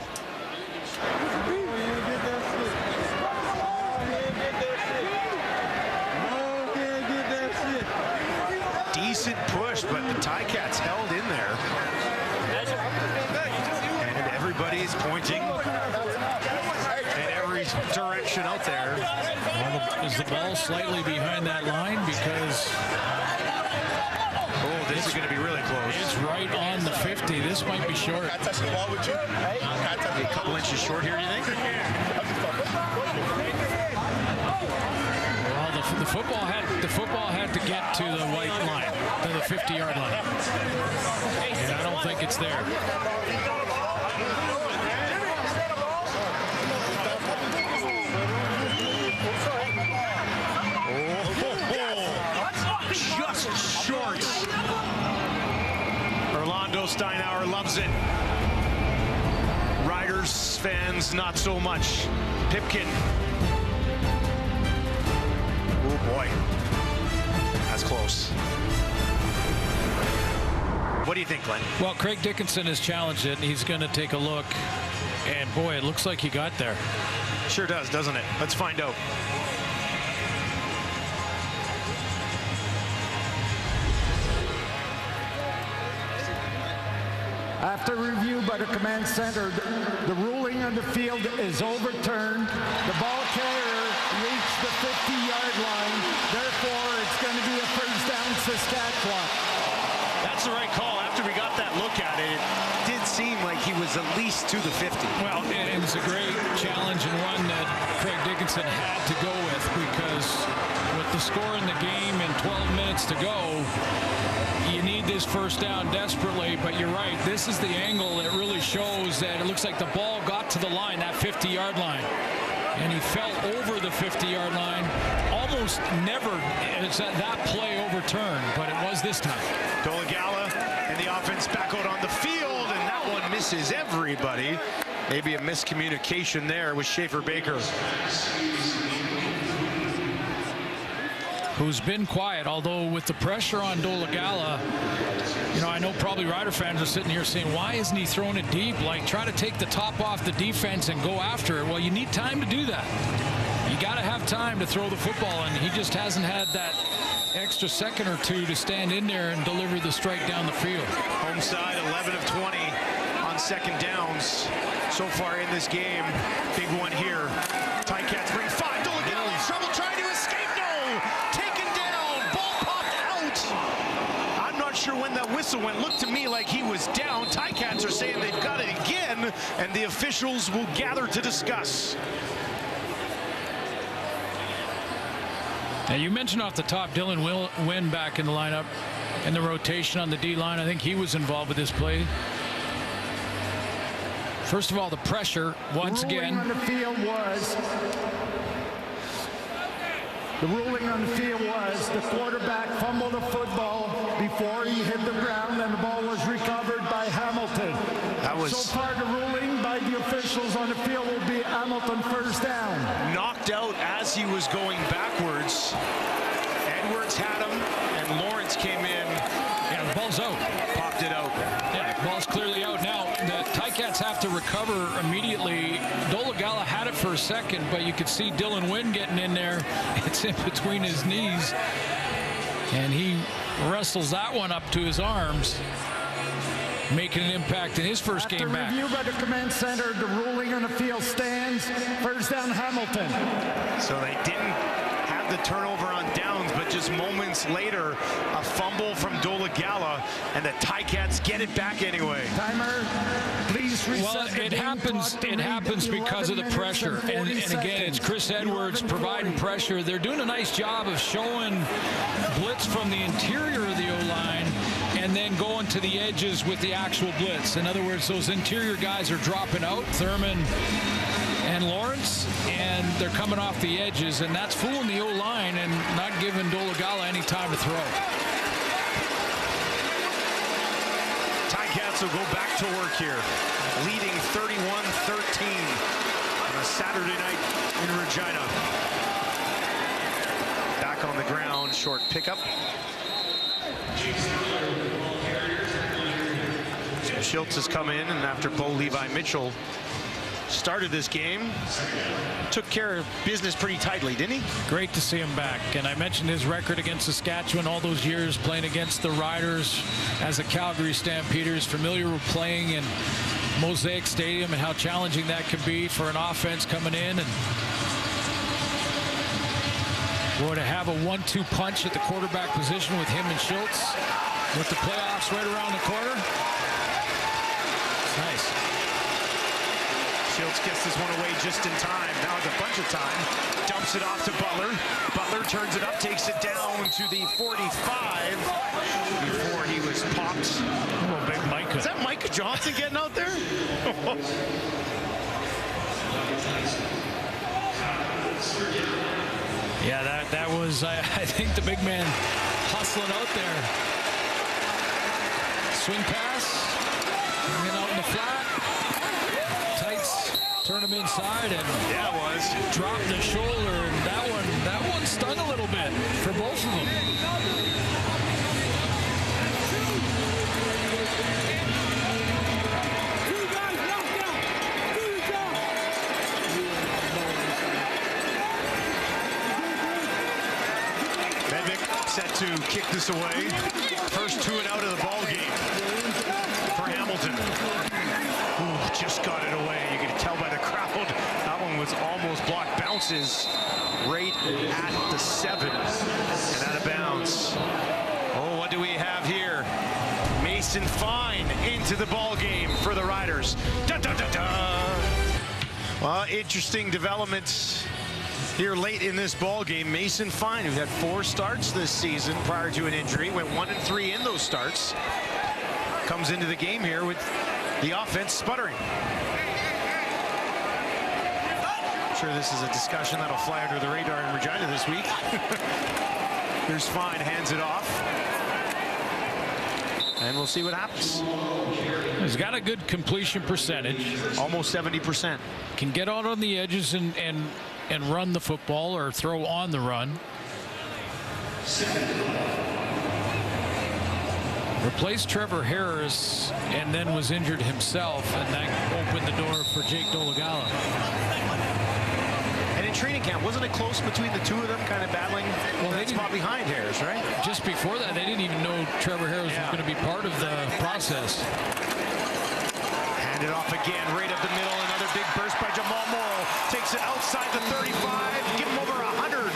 Decent push, but the Ticats held in there. And everybody's pointing in every direction out there. Well, is the ball slightly behind that line? Because this is going to be really close. It's right on the 50. This might be short. Can I touch the ball with you? A couple inches short here, you think? Well, the the football had to get to the white line, to the 50-yard line. And I don't think it's there. Just short. Orlando Steinauer loves it. Riders fans, not so much. Pipkin. Oh boy, that's close. What do you think, Glenn? Well, Craig Dickinson has challenged it, and he's going to take a look. And boy, it looks like he got there. Sure does, doesn't it? Let's find out. After review by the command center, the ruling on the field is overturned. The ball carrier reached the 50-yard line. Therefore, it's going to be a first down Saskatchewan. That's the right call. After we got that look at it, it did seem like he was at least to the 50. Well, and it's a great challenge and one that Craig Dickinson had to go with, because with the score in the game and 12 minutes to go, you need this first down desperately. But you're right, this is the angle that really shows that it looks like the ball got to the line, that 50-yard line, and he fell over the 50-yard line. Almost never is that play overturned, but it was this time. Dolagala and the offense back out on the field, and that one misses everybody. Maybe a miscommunication there with Schaefer Baker, who's been quiet, although with the pressure on Dolagala, you know, I know probably Rider fans are sitting here saying, why isn't he throwing it deep? Like, try to take the top off the defense and go after it. Well, you need time to do that. You got to have time to throw the football, and he just hasn't had that extra second or two to stand in there and deliver the strike down the field. Home side, 11 of 20 on second downs so far in this game. Big one here. Ticats bring 5. Dolagala in trouble trying to escape. No! Taken down. Ball popped out. I'm not sure when that whistle went. Looked to me like he was down. Ticats are saying they've got it again, and the officials will gather to discuss. Now, you mentioned off the top Dylan Wynn back in the lineup and the rotation on the D-line. I think he was involved with this play. First of all, the pressure once again. The ruling on the field was the quarterback fumbled the football before he hit the ground, and the ball was recovered by Hamilton. That was so far the ruling by the officials on the field will be Hamilton first down. Knocked out as he was going backwards. Edwards had him, and Lawrence came in. Yeah, the ball's out. Popped it out. Yeah, the ball's clearly out. Now, the Ticats have to recover immediately. Dolagala had it for a second, but you could see Dylan Wynn getting in there. It's in between his knees, and he wrestles that one up to his arms, making an impact in his first game back. After review by the command center, the ruling on the field stands. First down, Hamilton. So they didn't have the turnover on downs, but just moments later, a fumble from Dolagala, and the Ticats get it back anyway. Timer, please reset. Well, it happens because of the pressure. And again, it's Chris Edwards providing pressure. They're doing a nice job of showing blitz from the interior of the O-line and then going to the edges with the actual blitz. In other words, those interior guys are dropping out, Thurman and Lawrence, and they're coming off the edges, and that's fooling the O-line and not giving Dolagala any time to throw. Ticats will go back to work here, leading 31-13 on a Saturday night in Regina. Back on the ground, short pickup. So Schultz has come in, and after Bo Levi Mitchell started this game, took care of business pretty tightly, didn't he? Great to see him back. And I mentioned his record against Saskatchewan, all those years playing against the Riders as a Calgary Stampeders, familiar with playing in Mosaic Stadium and how challenging that can be for an offense coming in. And boy, to have a 1-2 punch at the quarterback position with him and Schultz, with the playoffs right around the corner, it's nice. Schultz gets this one away just in time. Now has a bunch of time. Dumps it off to Butler. Butler turns it up, takes it down to the 45 before he was popped. Oh, big Micah. Is that Micah Johnson getting out there? Yeah, that was, I think, the big man hustling out there. Swing pass, bring it out in the flat. Tights, turn him inside, and yeah, it was. Drop the shoulder, and that one stung a little bit for both of them. Set to kick this away. First 2 and out of the ball game for Hamilton. Ooh, just got it away. You can tell by the crowd. That one was almost blocked. Bounces right at the 7 and out of bounds. Oh, what do we have here? Mason Fine into the ball game for the Riders. Da, da, da, da. Well, interesting developments here late in this ball game. Mason Fine, who had 4 starts this season prior to an injury, went 1-3 in those starts, comes into the game here with the offense sputtering. I'm sure this is a discussion that'll fly under the radar in Regina this week. Here's Fine, hands it off, and we'll see what happens. He's got a good completion percentage, almost 70%. Can get out on the edges and run the football or throw on the run. Replaced Trevor Harris and then was injured himself, and that opened the door for Jake Dolegala. And in training camp, wasn't it close between the two of them, kind of battling? Well, they spot behind Harris, right? Just before that, they didn't even know Trevor Harris was going to be part of the process. Hand it off again, right up the middle. Another big burst by Jamal Morrow. Takes it outside the 35. Give him over 100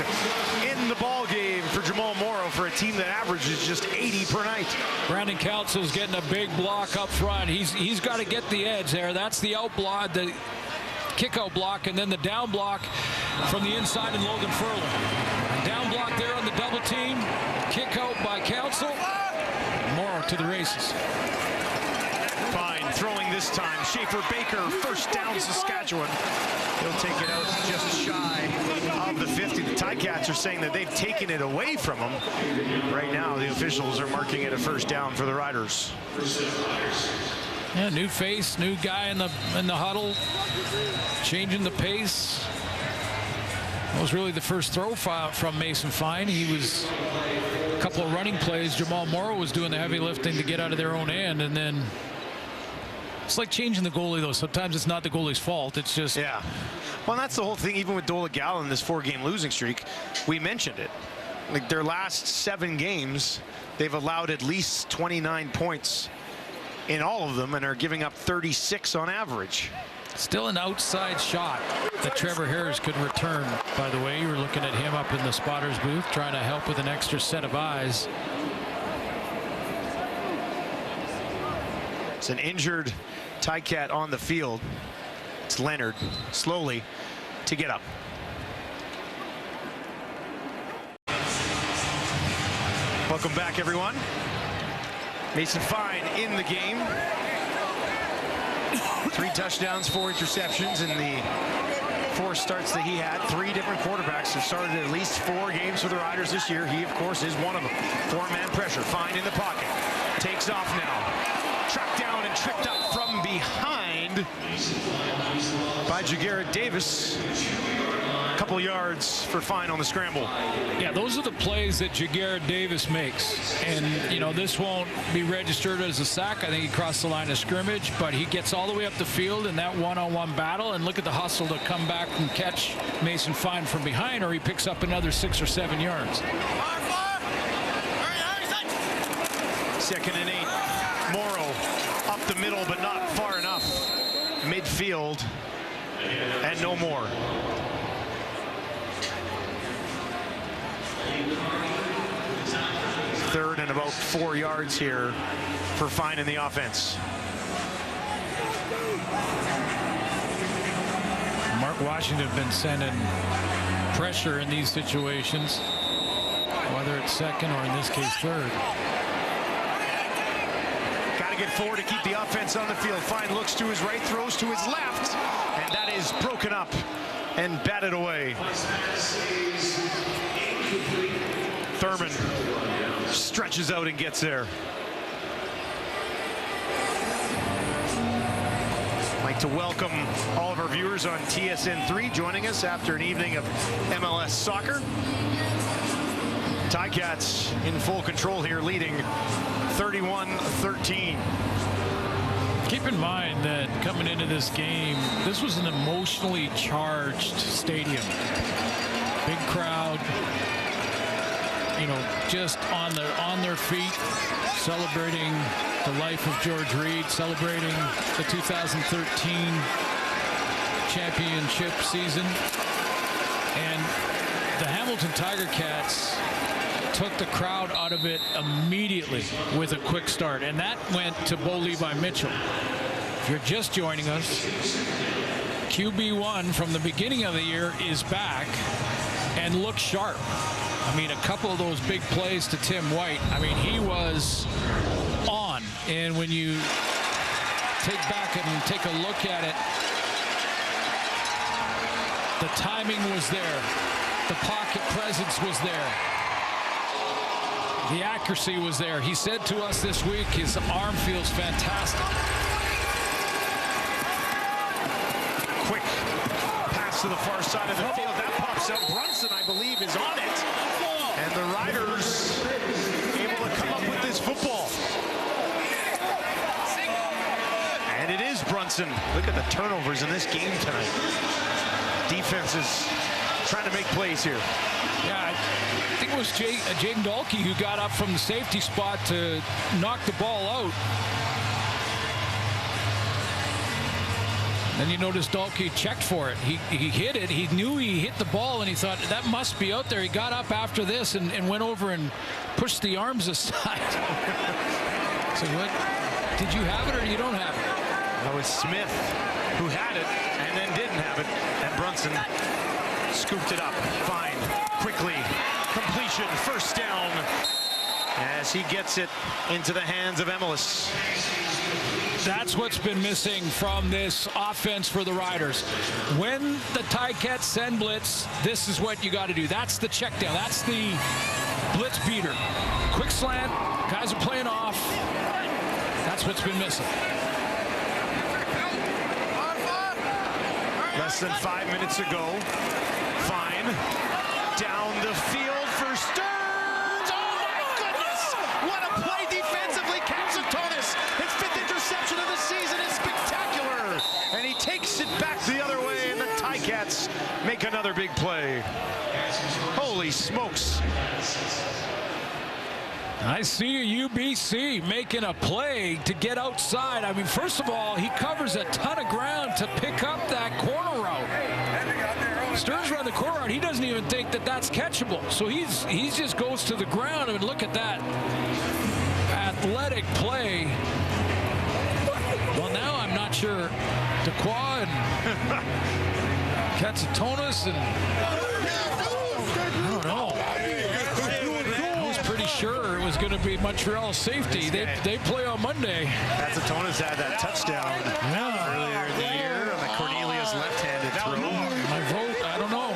in the ball game for Jamal Morrow for a team that averages just 80 per night. Brandon Council's getting a big block up front. He's got to get the edge there. That's the out block, the kick-out block, and then the down block from the inside in Logan Furlan. Down block there on the double team. Kick out by Council. Morrow to the races. Fine, throwing this time. Schaefer Baker, first down Saskatchewan. He'll take it out just shy of the 50. The Ticats are saying that they've taken it away from them. Right now, the officials are marking it a first down for the Riders. Yeah, new face, new guy in the huddle, changing the pace. That was really the first throw from Mason Fine. He was a couple of running plays. Jamal Morrow was doing the heavy lifting to get out of their own end, and then it's like changing the goalie, though. Sometimes it's not the goalie's fault. It's just... Yeah. Well, that's the whole thing. Even with Dolegala in this 4-game losing streak, we mentioned it. Like, their last 7 games, they've allowed at least 29 points in all of them and are giving up 36 on average. Still an outside shot that Trevor Harris could return, by the way. You were looking at him up in the spotter's booth, trying to help with an extra set of eyes. It's an injured Ticat on the field. It's Leonard, slowly, to get up. Welcome back, everyone. Mason Fine in the game. 3 touchdowns, 4 interceptions in the 4 starts that he had. 3 different quarterbacks have started at least 4 games for the Riders this year. He, of course, is one of them. 4-man pressure. Fine in the pocket. Takes off now. Tracked down and tripped up from behind by Jagarrett Davis. A couple yards for Fine on the scramble. Yeah, those are the plays that Jagarrett Davis makes. And, you know, this won't be registered as a sack. I think he crossed the line of scrimmage, but he gets all the way up the field in that one-on-one battle. And look at the hustle to come back and catch Mason Fine from behind, or he picks up another 6 or 7 yards. 2nd and 8. Morrow up the middle, but not far enough. Midfield, and no more. Third and about 4 yards here for Fine in the offense. Mark Washington been sending pressure in these situations, whether it's second or in this case third. Got to get forward to keep the offense on the field. Fine looks to his right, throws to his left, and that is broken up and batted away. Thurman stretches out and gets there. I'd like to welcome all of our viewers on TSN3 joining us after an evening of MLS soccer. Ticats in full control here, leading 31-13. Keep in mind that coming into this game, this was an emotionally charged stadium. Big crowd, you know, just on their feet, celebrating the life of George Reed, celebrating the 2013 championship season. And the Hamilton Tiger Cats took the crowd out of it immediately with a quick start, and that went to Bo Levi Mitchell. If you're just joining us, QB1 from the beginning of the year is back and looks sharp. I mean, a couple of those big plays to Tim White, I mean, he was on. And when you take back and take a look at it, the timing was there. The pocket presence was there. The accuracy was there. He said to us this week his arm feels fantastic. Quick pass to the far side of the field. That pops out. Brunson, I believe, is on it. And the Riders able to come up with this football. And it is Brunson. Look at the turnovers in this game tonight. Defense is trying to make plays here. Yeah, I think it was Jaden Dahlke who got up from the safety spot to knock the ball out. Then you notice Dahlke checked for it. He hit it. He knew he hit the ball, and he thought, that must be out there. He got up after this and went over and pushed the arms aside. So what? Did you have it or you don't have it? That was Smith who had it and then didn't have it. And Brunson scooped it up. Fine. Quickly. Completion. First down. As he gets it into the hands of Emilus. That's what's been missing from this offense for the Riders. When the Ticats send blitz, this is what you got to do. That's the check down. That's the blitz beater. Quick slant. Guys are playing off. That's what's been missing. Less than 5 minutes ago. Fine. Down the field for Stearns. Oh, my goodness. What a play defensively. Katsatonis. His 5th interception of the season is spectacular. And he takes it back the other way, and the Ticats make another big play. Holy smokes. I see a UBC making a play to get outside. I mean, first of all, he covers a ton of ground to pick up that corner route. Stearns run the corner route. He doesn't even think that that's catchable. So he just goes to the ground. I mean, look at that athletic play. Well, now I'm not sure. Dequa and Katsatonis and I don't know. Pretty sure it was going to be Montreal's safety. They play on Monday. Katsatonis had that touchdown earlier in the year on the Cornelius left-handed throw. My vote, I don't know.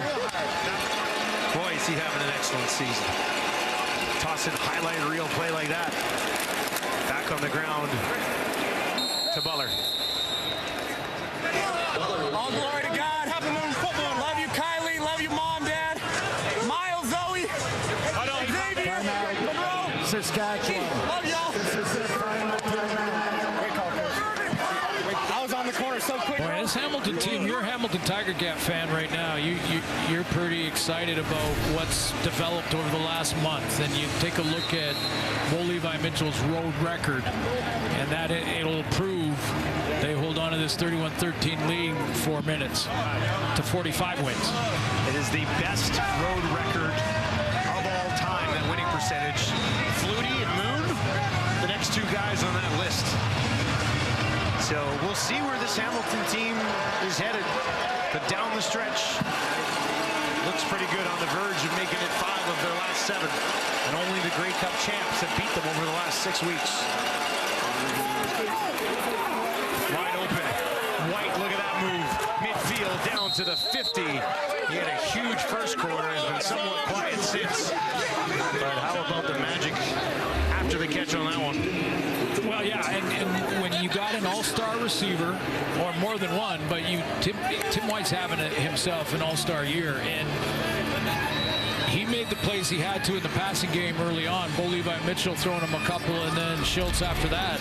Boy, is he having an excellent season. Tossing highlight reel play like that. Back on the ground to Butler. All glory to God. Happy Moon Football. Love you, Kylie. Love you, Mom, Dad. Miles, Zoe. Xavier. Monroe. Saskatchewan. Love y'all. This is the final timeout. I was on the corner so quick. Boy, this Hamilton team, you're a Hamilton Tiger Cat fan right now. You're pretty excited about what's developed over the last month. And you take a look at Bo Levi Mitchell's road record, and that it'll prove they hold on to this 31-13 lead 4 minutes to 45 wins. It is the best road record of all time, that winning percentage. Flutie and Moon, the next two guys on that list. So we'll see where this Hamilton team is headed. But down the stretch, looks pretty good, on the verge of making it 5 of their last 7. And only the Grey Cup champs have beat them over the last 6 weeks. Wide open. White, look at that move. Midfield down to the 50. He had a huge first quarter, has been somewhat quiet since. But how about the magic after the catch on that one? Well, yeah, and when you got an all-star receiver, or more than one, but Tim White's having himself an all-star year, and he made the plays he had to in the passing game early on. Bo Levi Mitchell throwing him a couple, and then Schultz after that.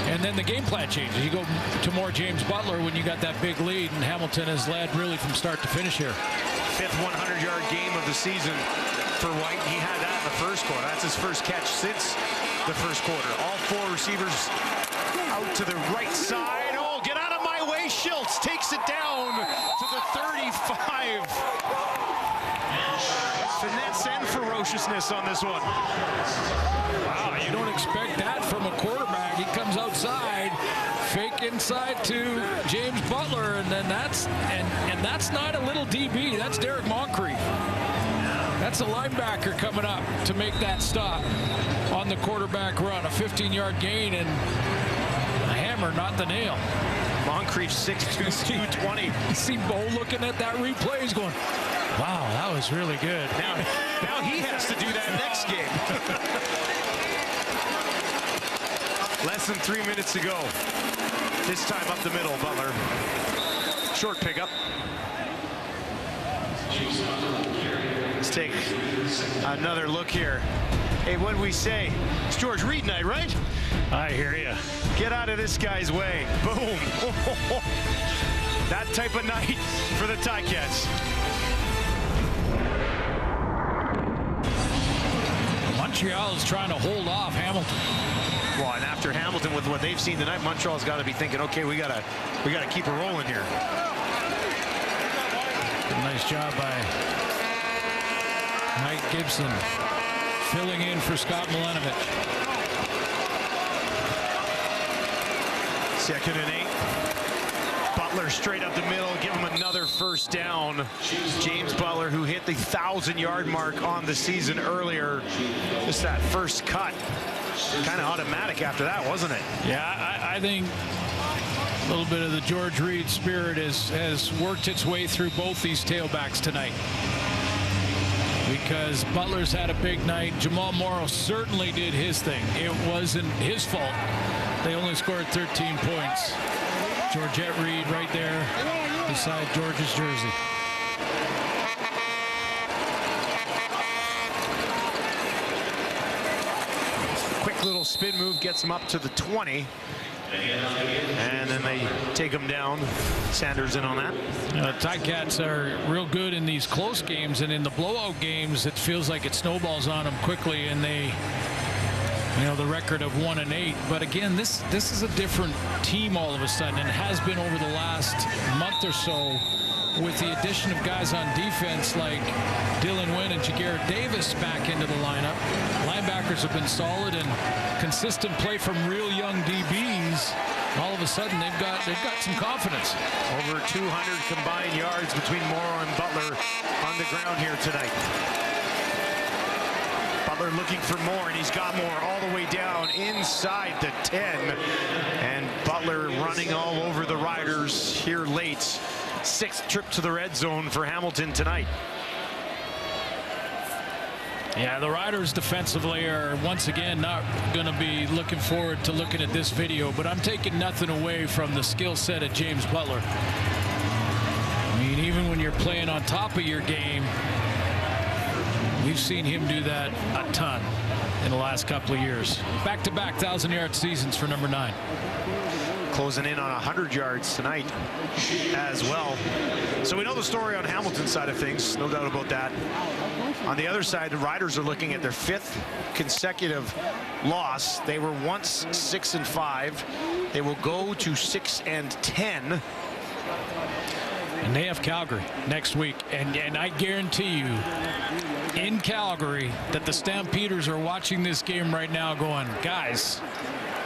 And then the game plan changes. You go to more James Butler when you got that big lead, and Hamilton has led really from start to finish here. 5th 100-yard game of the season for White. He had that in the first quarter. That's his first catch since the first quarter. All 4 receivers out to the right side. Oh, get out of my way. Schultz takes it down to the 35. Finesse and ferociousness on this one. Wow, you don't expect that from a quarterback. He comes outside, fake inside to James Butler, and then that's not a little DB. That's Derek Moncrief. That's a linebacker coming up to make that stop on the quarterback run. A 15-yard gain and a hammer, not the nail. Moncrief 6'2", 220. You see Bo looking at that replay. He's going, wow, that was really good. Now he has to do that next game. Less than 3 minutes to go. This time up the middle, Butler. Short pickup. Let's take another look here. Hey, what did we say? It's George Reed night, right? I hear you. Get out of this guy's way. Boom. That type of night for the Ticats. Montreal is trying to hold off Hamilton. Well, and after Hamilton, with what they've seen tonight, Montreal's got to be thinking, okay, we gotta keep it rolling here. Nice job by Mike Gibson, filling in for Scott Milenovich. 2nd and 8. Butler straight up the middle, give him another first down. James Butler, who hit the 1,000-yard mark on the season earlier. Just that first cut. Kind of automatic after that, wasn't it? Yeah, I think a little bit of the George Reed spirit has worked its way through both these tailbacks tonight. Because Butler's had a big night. Jamal Morrow certainly did his thing. It wasn't his fault. They only scored 13 points. Georgette Reed right there beside George's jersey. Quick little spin move gets him up to the 20. And then they take him down. Sanders in on that. Ticats are real good in these close games, and in the blowout games, it feels like it snowballs on them quickly, and they, the record of 1-8. But again, this is a different team all of a sudden, and has been over the last month or so, with the addition of guys on defense like Dylan Wynn and Jaguar Davis back into the lineup. Linebackers have been solid, and consistent play from real young DBs. All of a sudden, they've got some confidence. Over 200 combined yards between Morrow and Butler on the ground here tonight. Butler looking for more, and he's got more all the way down inside the 10. And Butler running all over the Riders here late. 6th trip to the red zone for Hamilton tonight. Yeah, the Riders defensively are once again not going to be looking forward to looking at this video, but I'm taking nothing away from the skill set of James Butler. I mean, even when you're playing on top of your game, we've seen him do that a ton in the last couple of years. Back-to-back 1,000-yard seasons for number 9. Closing in on 100 yards tonight as well. So we know the story on Hamilton's side of things, no doubt about that. On the other side, the Riders are looking at their 5th consecutive loss. They were once 6-5. They will go to 6-10. And they have Calgary next week, and I guarantee you in Calgary that the Stampeders are watching this game right now going, guys,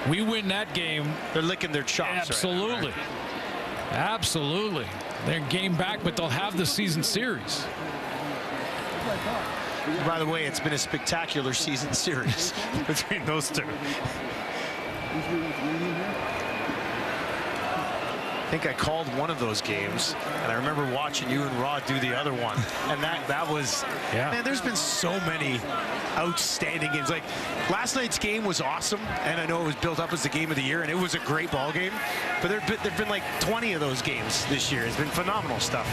We win that game. They're licking their chops. Absolutely. Right? Absolutely. They're game back, but they'll have the season series. By the way, it's been a spectacular season series between those two. I think I called one of those games, and I remember watching you and Rod do the other one. And that was, man, there's been so many outstanding games. Like, last night's game was awesome, and I know it was built up as the game of the year, and it was a great ball game. But there've been like 20 of those games this year. It's been phenomenal stuff.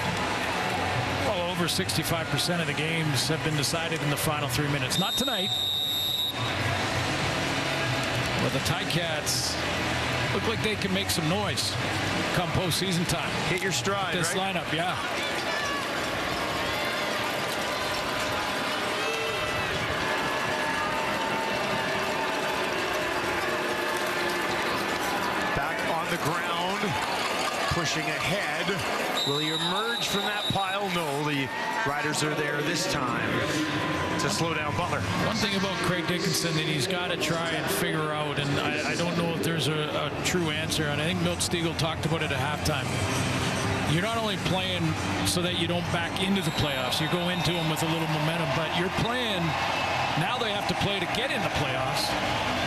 Well, over 65% of the games have been decided in the final 3 minutes. Not tonight. But the Ticats look like they can make some noise come postseason time. Hit your stride, this lineup, yeah. Back on the ground, pushing ahead. Will he emerge from that pile? No, the Riders are there this time to slow down Butler. One thing about Craig Dickinson that he's got to try and figure out, and I don't know if there's a true answer, and I think Milt Stegall talked about it at halftime. You're not only playing so that you don't back into the playoffs, you go into them with a little momentum, but you're playing, now they have to play to get in the playoffs,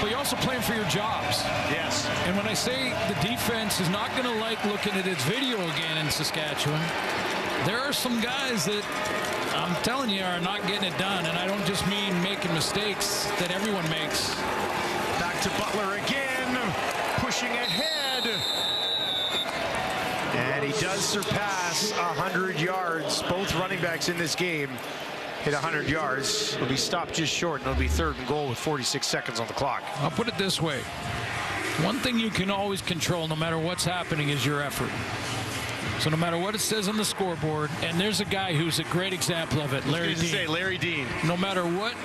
but you're also playing for your jobs. Yes. And when I say the defense is not going to like looking at its video again in Saskatchewan, there are some guys that I'm telling you are not getting it done, and I don't just mean making mistakes that everyone makes. Back to Butler again, pushing ahead. And he does surpass 100 yards. Both running backs in this game hit 100 yards. He'll be stopped just short, and it'll be 3rd and goal with 46 seconds on the clock. I'll put it this way. One thing you can always control no matter what's happening is your effort. So no matter what it says on the scoreboard, and there's a guy who's a great example of it, Larry Dean. Larry Dean. No matter what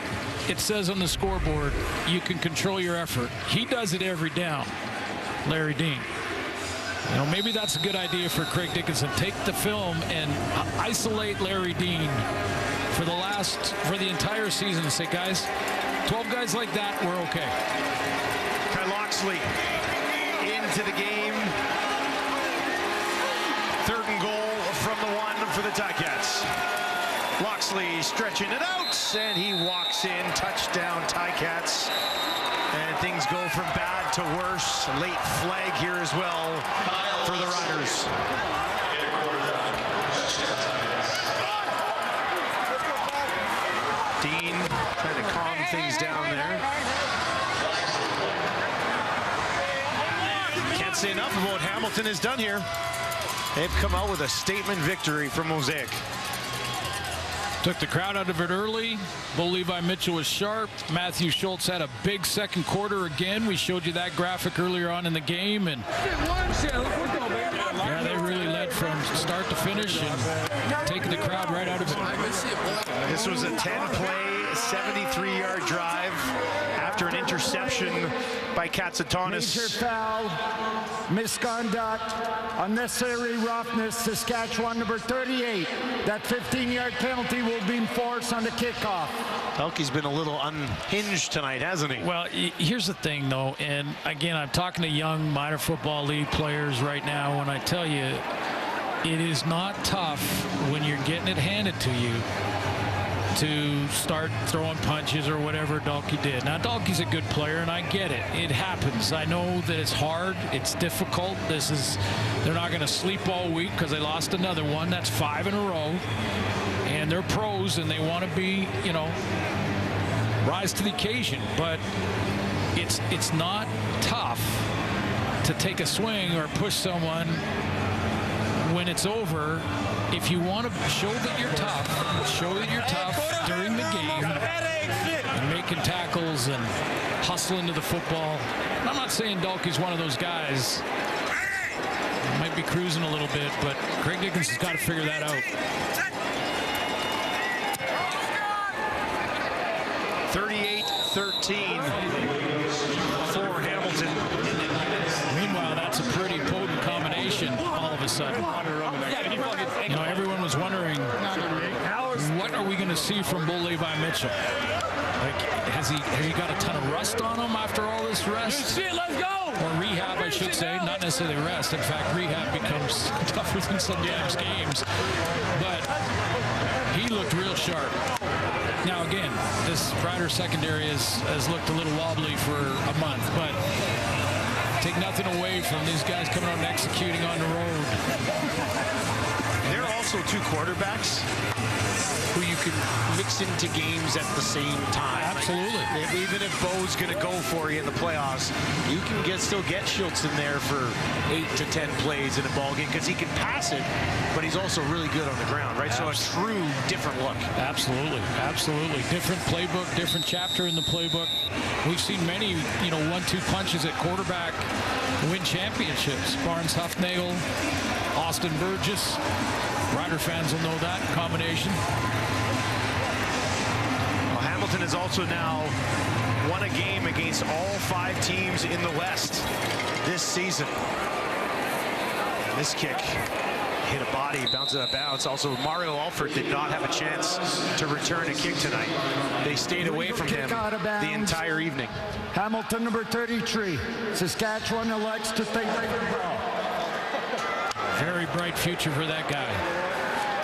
it says on the scoreboard, you can control your effort. He does it every down, Larry Dean. You know, maybe that's a good idea for Craig Dickinson. Take the film and isolate Larry Dean for the entire season and say, guys, 12 guys like that, we're okay. Kyle Loxley into the game. 3rd and goal from the 1 for the Ticats. Loxley stretching it out, and he walks in. Touchdown, Ticats. And things go from bad to worse. Late flag here as well for the Riders. Dean trying to calm things down there. Can't say enough about what Hamilton has done here. They've come out with a statement victory for Mosaic. Took the crowd out of it early. Bo Levi Mitchell was sharp. Matthew Schultz had a big second quarter again. We showed you that graphic earlier on in the game, and yeah, they really led from start to finish and taking the crowd right out of it. This was a 10-play, 73-yard drive after an interception by Katsatonis. Major foul, misconduct, unnecessary roughness, Saskatchewan number 38. That 15-yard penalty will be enforced on the kickoff. Pelkey's been a little unhinged tonight, hasn't he? Well, here's the thing, though, and again, I'm talking to young minor football league players right now when I tell you it is not tough when you're getting it handed to you to start throwing punches or whatever Dalkey did. Now, Dalkey's a good player, and I get it. It happens. I know that it's hard. It's difficult. They're not going to sleep all week because they lost another one. That's 5 in a row. And they're pros, and they want to be, you know, rise to the occasion. But it's not tough to take a swing or push someone when it's over. If you want to show that you're tough during the game and making tackles and hustling to the football. And I'm not saying Dalkey's one of those guys. He might be cruising a little bit, but Craig Dickinson's got to figure that out. 38-13 for Hamilton. Meanwhile, that's a pretty potent combination all of a sudden. You know, everyone was wondering, what are we going to see from Bo Levi Mitchell? Like, has he got a ton of rust on him after all this rest? Good shit, let's go! Or rehab, I should say, not necessarily rest. In fact, rehab becomes tougher than sometimes games. But he looked real sharp. Now, again, this Riders secondary has looked a little wobbly for a month, but take nothing away from these guys coming out and executing on the road. They're also two quarterbacks who you can mix into games at the same time. Absolutely. Like, even if Bo's going to go for you in the playoffs, you can still get Schultz in there for 8 to 10 plays in a ball game because he can pass it, but he's also really good on the ground, right? So a true different look. Absolutely, absolutely. Different playbook, different chapter in the playbook. We've seen many, 1-2 punches at quarterback win championships. Barnes Huffnagel, Austin Burgess. Rider fans will know that combination. Well, Hamilton has also now won a game against all 5 teams in the West this season. And this kick hit a body, bounced out of bounds. Also, Mario Alford did not have a chance to return a kick tonight. They stayed away from him the entire evening. Hamilton, number 33. Saskatchewan elects to take the ball. Very bright future for that guy.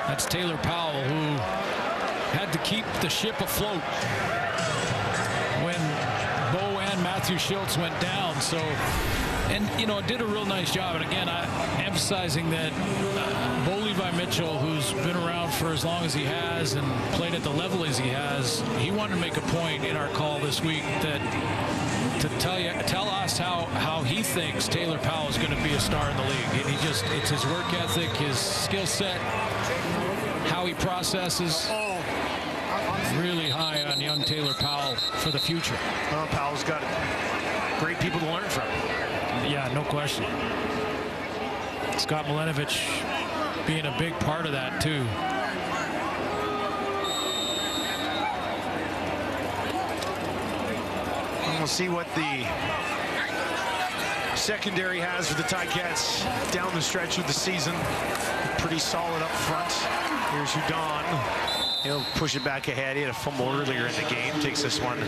That's Taylor Powell, who had to keep the ship afloat when Bo and Matthew Schultz went down. So, and did a real nice job. And again, emphasizing that Bo Levi Mitchell, who's been around for as long as he has and played at the level as he has, he wanted to make a point in our call this week that to tell us how he thinks Taylor Powell is going to be a star in the league. And it's his work ethic, his skill set, how he processes. Really high on young Taylor Powell for the future. Well, Powell's got great people to learn from. Yeah, no question. Scott Milenovich being a big part of that too. We'll see what the secondary has for the Ticats down the stretch of the season. Pretty solid up front. Here's Hudon. He'll push it back ahead. He had a fumble earlier in the game. Takes this one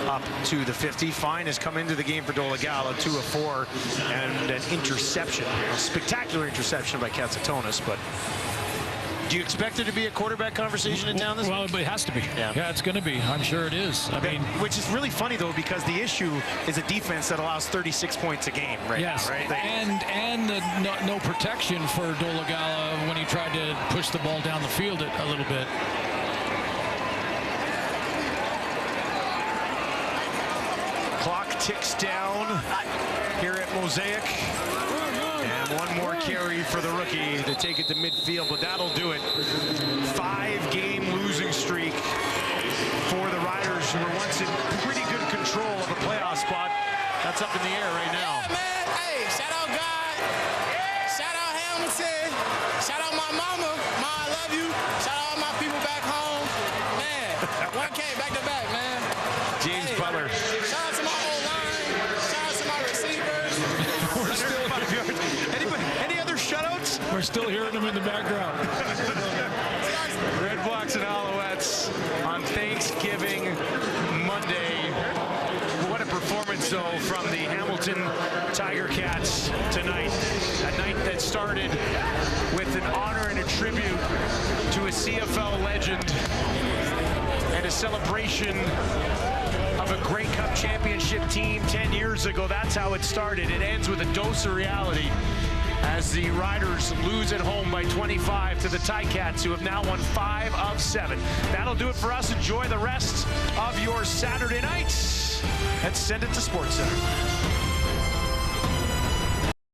up to the 50. Fine has come into the game for Dolegala, 2 of 4, and an interception. A spectacular interception by Katsatonis, but do you expect there to be a quarterback conversation in town this week? Well, it has to be. Yeah, it's going to be. I'm sure it is. I mean, which is really funny though, because the issue is a defense that allows 36 points a game right now, right? And the no protection for Dolegala when he tried to push the ball down the field a little bit. Clock ticks down here at Mosaic. And one more carry for the rookie to take it to midfield, but that'll do it. 5-game losing streak for the Riders, who were once in pretty good control of a playoff spot. That's up in the air right now. Yeah, man. Hey, shout out God. Shout out Hamilton. Shout out my mama. Ma, I love you. Shout out all my people back home. Man, 1K back to back, man. James Butler. Shout out to my whole line. Shout out to my receivers. We're still 5 yards. Any other shutouts? We're still hearing them in the background. Red Blacks and Alouettes on Thanksgiving Monday. What a performance, though, from the Hamilton Tiger Cats tonight. A night that started with an honor and a tribute to a CFL legend and a celebration of a Grey Cup championship team 10 years ago. That's how it started. It ends with a dose of reality as the Riders lose at home by 25 to the Ticats, who have now won 5 of 7. That'll do it for us. Enjoy the rest of your Saturday nights. Let's send it to SportsCenter.